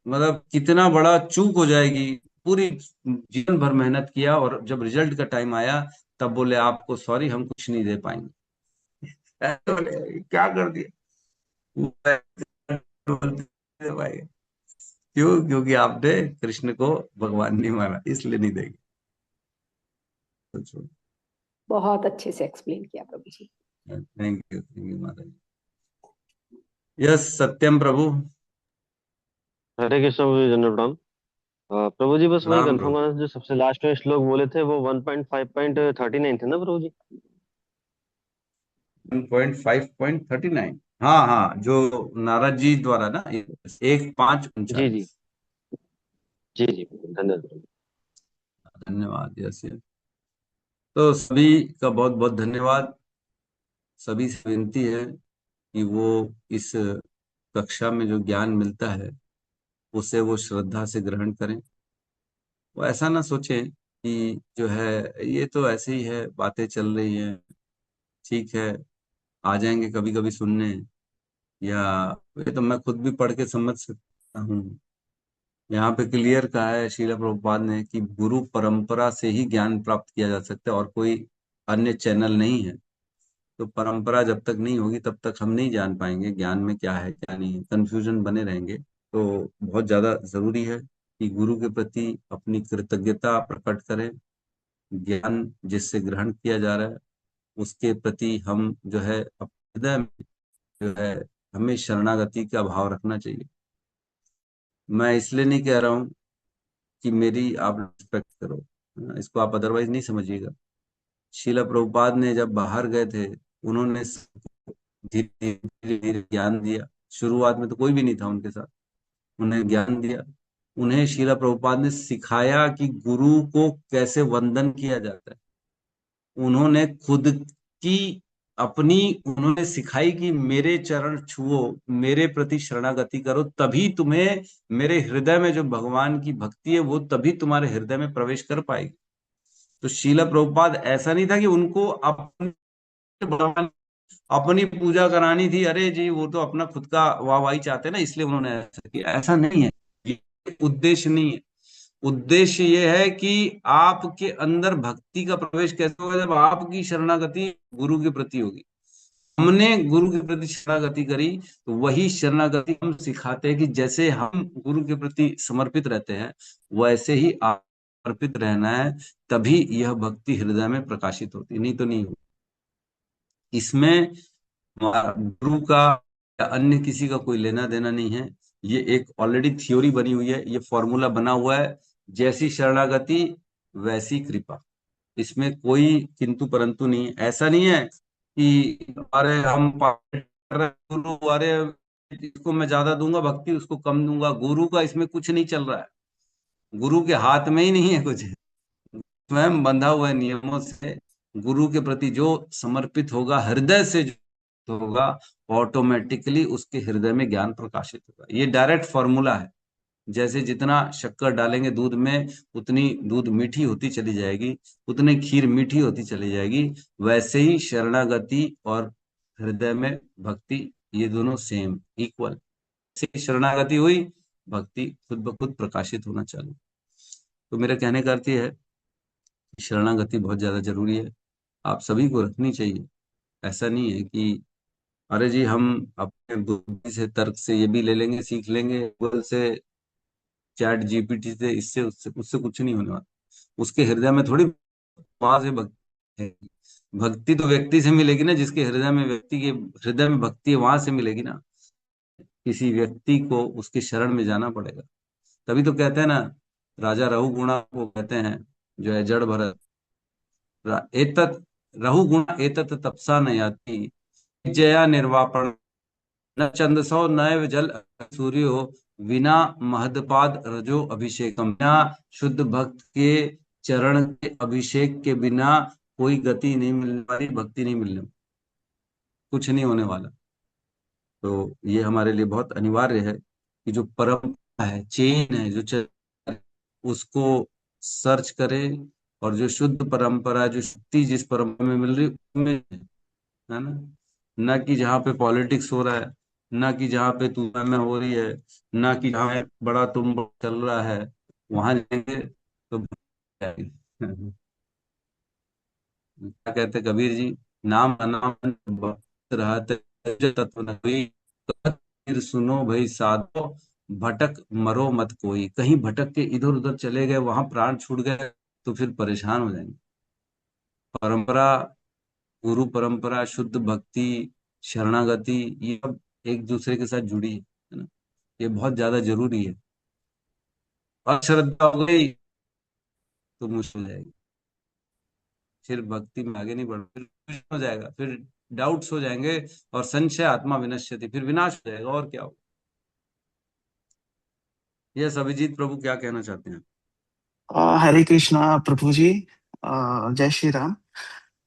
Speaker 1: मतलब कितना बड़ा चूक हो जाएगी। पूरी जीवन भर मेहनत किया और जब रिजल्ट का टाइम आया तब बोले आपको सॉरी, हम कुछ नहीं दे पाएंगे। ऐसे बोले, क्या कर दिया? वो दे पाएंगे। क्यों? क्योंकि आपने कृष्ण को भगवान नहीं माना, इसलिए नहीं देंगे।
Speaker 2: बहुत अच्छे से एक्सप्लेन किया प्रभु जी।
Speaker 1: थैंक यू माता जी। यस सत्यम प्रभु।
Speaker 6: हरे कृष्ण प्रभु जी, दंडवत प्रणाम। प्रभु जी बस वही
Speaker 1: राम
Speaker 6: कंफर्म
Speaker 1: प्रभु।
Speaker 6: करना था, जो सबसे लास्ट में श्लोक बोले थे वो 1.5.39 थे ना प्रभु जी?
Speaker 1: 1.5.39। हाँ हाँ, जो नारद जी द्वारा ना, 1.5.39।
Speaker 6: जी जी जी जी, धन्यवाद प्रभु।
Speaker 1: धन्यवाद। Yes yes. तो सभी का बहुत बहुत धन्यवाद। सभी से विनती है कि वो इस कक्षा में जो ज्ञान मिलता है उसे वो श्रद्धा से ग्रहण करें। वो ऐसा ना सोचें कि जो है ये तो ऐसे ही है, बातें चल रही हैं, ठीक है, आ जाएंगे कभी कभी सुनने, या ये तो मैं खुद भी पढ़ के समझ सकता हूँ। यहाँ पे क्लियर कहा है श्रील प्रभुपाद ने कि गुरु परंपरा से ही ज्ञान प्राप्त किया जा सकता है और कोई अन्य चैनल नहीं है। तो परंपरा जब तक नहीं होगी तब तक हम नहीं जान पाएंगे ज्ञान में क्या है क्या नहीं है, कंफ्यूजन बने रहेंगे। तो बहुत ज्यादा जरूरी है कि गुरु के प्रति अपनी कृतज्ञता प्रकट करें। ज्ञान जिससे ग्रहण किया जा रहा है उसके प्रति हम जो है अपने हृदय में जो है हमें शरणागति का भाव रखना चाहिए। मैं इसलिए नहीं कह रहा हूँ कि मेरी आप रिस्पेक्ट करो, इसको आप अदरवाइज नहीं समझिएगा। शीला प्रभुपाद ने जब बाहर गए थे, उन्होंने धीरे धीरे ज्ञान दिया। शुरुआत में तो कोई भी नहीं था उनके साथ, उन्हें ज्ञान दिया। उन्हें शीला प्रभुपाद ने सिखाया कि गुरु को कैसे वंदन किया जाता है। उन्होंने खुद की अपनी उन्होंने सिखाई कि मेरे चरण छुओ, मेरे प्रति शरणागति करो, तभी तुम्हें मेरे हृदय में जो भगवान की भक्ति है वो तभी तुम्हारे हृदय में प्रवेश कर पाएगी। तो शीला प्रभुपाद ऐसा नहीं था कि उनको अपने भगवान अपनी पूजा करानी थी, अरे जी वो तो अपना खुद का वाहवाही चाहते हैं ना इसलिए उन्होंने ऐसा किया, ऐसा नहीं है। ये उद्देश्य नहीं है। उद्देश्य ये है कि आपके अंदर भक्ति का प्रवेश कैसे होगा? जब आपकी शरणागति गुरु के प्रति होगी। हमने गुरु के प्रति शरणागति करी तो वही शरणागति हम सिखाते हैं कि जैसे हम गुरु के प्रति समर्पित रहते हैं वैसे ही आप समर्पित रहना है, तभी यह भक्ति हृदय में प्रकाशित होती, नहीं तो नहीं होती। इसमें गुरु का या अन्य किसी का कोई लेना देना नहीं है। ये एक ऑलरेडी थ्योरी बनी हुई है, ये फॉर्मूला बना हुआ है, जैसी शरणागति वैसी कृपा। इसमें कोई किंतु परंतु नहीं है। ऐसा नहीं है कि अरे हम पाठ कर रहे हैं, गुरु अरे इसको मैं ज्यादा दूंगा भक्ति, उसको कम दूंगा। गुरु का इसमें कुछ नहीं चल रहा है। गुरु के हाथ में ही नहीं है कुछ, स्वयं बंधा हुआ है नियमों से। गुरु के प्रति जो समर्पित होगा, हृदय से जो होगा, ऑटोमेटिकली उसके हृदय में ज्ञान प्रकाशित होगा। ये डायरेक्ट फॉर्मूला है। जैसे जितना शक्कर डालेंगे दूध में उतनी दूध मीठी होती चली जाएगी, उतनी खीर मीठी होती चली जाएगी। वैसे ही शरणागति और हृदय में भक्ति, ये दोनों सेम इक्वल। से शरणागति हुई, भक्ति खुद ब खुद प्रकाशित होना चालू। तो मेरा कहने का अर्थ ये है कि शरणागति बहुत ज्यादा जरूरी है, आप सभी को रखनी चाहिए। ऐसा नहीं है कि अरे जी हम अपने बुद्धि से तर्क से ये भी ले लेंगे, सीख लेंगे गूगल से, चैट जीपीटी से, इससे उससे उससे कुछ नहीं होने वाला। उसके हृदय में थोड़ी वहां से भक्ति है। भक्ति तो व्यक्ति से मिलेगी ना, जिसके हृदय में व्यक्ति के हृदय में भक्ति है वहां से मिलेगी ना। किसी व्यक्ति को उसके शरण में जाना पड़ेगा। तभी तो कहते हैं ना, राजा रहुगुणा को कहते हैं जो है जड़ भरत, एतत रहुगुणा एतत तपसा न याति, जया निर्वापण न छंदसो नैव जल सूर्यो, बिना महदपाद रजो अभिषेकम। बिना शुद्ध भक्त के चरण के अभिषेक के बिना कोई गति नहीं मिलने वाली, भक्ति नहीं मिलने, कुछ नहीं होने वाला। तो ये हमारे लिए बहुत अनिवार्य है कि जो परंपरा है, चेन है जो चल, उसको सर्च करें, और जो शुद्ध परंपरा, जो शक्ति जिस परंपरा में मिल रही है, उसमें है ना, ना कि जहाँ पे पॉलिटिक्स हो रहा है, ना कि जहाँ पे तू मैं हो रही है, ना कि जहाँ बड़ा तुम चल रहा है, वहां जाएंगे तो क्या कहते कबीर जी, नाम अनाम भक्त रहत तुझ तत्व न कोई, फिर सुनो भाई साधो, भटक मरो मत कोई। कहीं भटक के इधर उधर चले गए, वहां प्राण छूट गए, तो फिर परेशान हो जाएंगे। परंपरा, गुरु परंपरा, शुद्ध भक्ति, शरणागति, ये सब एक दूसरे के साथ जुड़ी है ना, ये बहुत ज्यादा जरूरी है। अश्रद्धा हो गई तो मुश्किल हो जाएगी, फिर भक्ति में आगे नहीं बढ़, फिर कुछ हो जाएगा, फिर डाउट्स हो जाएंगे, और संशय आत्मा विनश्यति, फिर विनाश हो जाएगा, और क्या हो। यस अभिजीत प्रभु क्या कहना चाहते हैं?
Speaker 10: हरे कृष्णा प्रभु जी। जय श्री राम।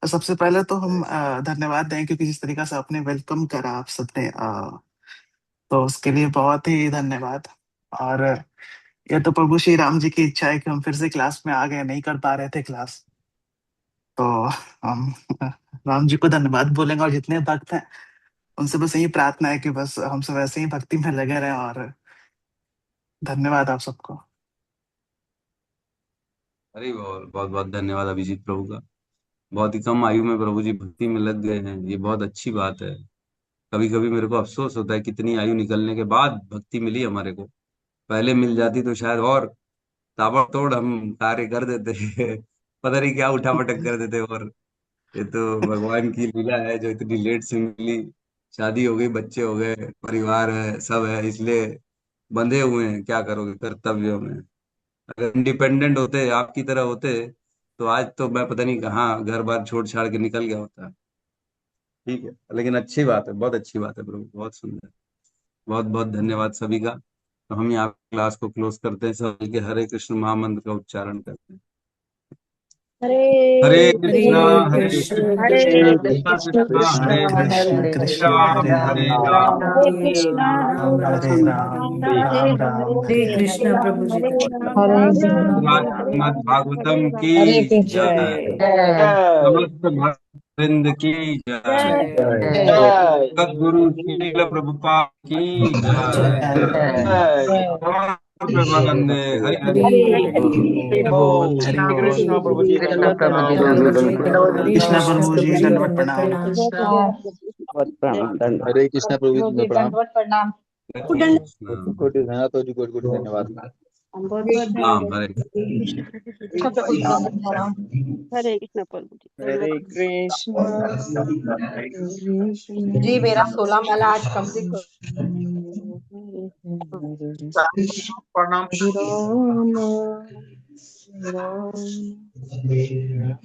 Speaker 10: सबसे पहले तो हम धन्यवाद दें, क्योंकि जिस तरीका से आपने वेलकम करा आप सबने, तो उसके लिए बहुत ही धन्यवाद। और ये तो प्रभु श्री राम जी की इच्छा है कि हम फिर से क्लास में आ गए, नहीं कर पा रहे थे क्लास, तो हम राम जी को धन्यवाद बोलेंगे। और जितने भक्त हैं उनसे बस यही प्रार्थना है कि बस हम सब ऐसे ही भक्ति में लगे रहें। और धन्यवाद आप सबको।
Speaker 1: अरे बहुत बहुत बहुत धन्यवाद अभिजीत प्रभु का। बहुत ही कम आयु में प्रभु जी भक्ति में लग गए हैं, ये बहुत अच्छी बात है। कभी कभी मेरे को अफसोस होता है, कितनी आयु निकलने के बाद भक्ति मिली हमारे को। पहले मिल जाती तो शायद और ताबड़तोड़ हम कार्य कर देते पता नहीं क्या उठा पटक कर देते। और ये तो भगवान की लीला है जो इतनी लेट से मिली। शादी हो गई, बच्चे हो गए, परिवार है, सब है, इसलिए बंधे हुए हैं, क्या करोगे कर्तव्यों में। अगर इंडिपेंडेंट होते, आपकी तरह होते, तो आज तो मैं पता नहीं कहाँ घर बार छोड़ छाड़ के निकल गया होता। ठीक है, लेकिन अच्छी बात है, बहुत अच्छी बात है प्रभु, बहुत सुंदर। बहुत बहुत धन्यवाद सभी का। तो हम यहाँ क्लास को क्लोज करते हैं, सब मिलके हरे कृष्ण महामंत्र का उच्चारण करते हैं। हरे कृष्णा
Speaker 8: हरे
Speaker 1: हरे
Speaker 8: कृष्ण
Speaker 4: हरे
Speaker 1: कृष्णा
Speaker 4: कृष्ण
Speaker 1: कृष्णा
Speaker 4: कृष्ण
Speaker 1: हरे हरे,
Speaker 10: कृष्ण
Speaker 4: हरे
Speaker 1: हरे
Speaker 10: कृष्ण
Speaker 4: हरे
Speaker 1: राम
Speaker 10: हरे
Speaker 1: हरे
Speaker 10: राम,
Speaker 1: राम,
Speaker 5: हरे
Speaker 8: राम
Speaker 5: कृष्णा
Speaker 8: राम
Speaker 5: हरे
Speaker 10: हरे
Speaker 8: राम
Speaker 10: राम
Speaker 5: राम
Speaker 10: राम राम
Speaker 8: हरे
Speaker 10: हरे हरे।
Speaker 8: कृष्ण प्रभु जी।
Speaker 5: हरे राम
Speaker 4: हरे
Speaker 5: राम राम
Speaker 4: कृष्ण
Speaker 5: हरे हरे
Speaker 1: श्रीमद् भागवतम की
Speaker 4: हरे कृष्ण
Speaker 1: जय,
Speaker 4: जय
Speaker 1: समस्त भक्त वृंद की जय,
Speaker 8: जय
Speaker 1: सदगुरु श्रील प्रभुपाद की जय,
Speaker 8: जय
Speaker 1: प्रेमानंदे हरि
Speaker 8: हरि
Speaker 1: हरि
Speaker 8: हरि
Speaker 10: बोल हरि
Speaker 3: हरे
Speaker 10: बोल।
Speaker 3: कृष्णा प्रभु जी,
Speaker 8: कृष्ण
Speaker 3: दंडवत प्रणाम।
Speaker 8: प्रभु जी हरे
Speaker 10: कृष्णा
Speaker 8: कृष्ण
Speaker 10: प्रभु
Speaker 8: प्रभु
Speaker 10: जी
Speaker 8: जी
Speaker 10: दंडवत
Speaker 8: दंडवत
Speaker 10: प्रणाम।
Speaker 8: प्रणाम।
Speaker 3: हरे कृष्णा प्रभु जी, दंडवत प्रणाम।
Speaker 1: हरे कृष्णा।
Speaker 3: कोटि धन्यवाद जी, कोटि कोटि धन्यवाद।
Speaker 5: बहुत बहुत
Speaker 1: राम
Speaker 5: धन्यवाद।
Speaker 1: हरे
Speaker 5: हरे कृष्ण प्रभु जी
Speaker 7: हरे
Speaker 5: धन्यवाद।
Speaker 7: कृष्णा हरे कृष्णा
Speaker 2: जी मेरा 16 माला आज कंप्लीट हो
Speaker 3: प्रणाम।
Speaker 7: हरे राम हरे राम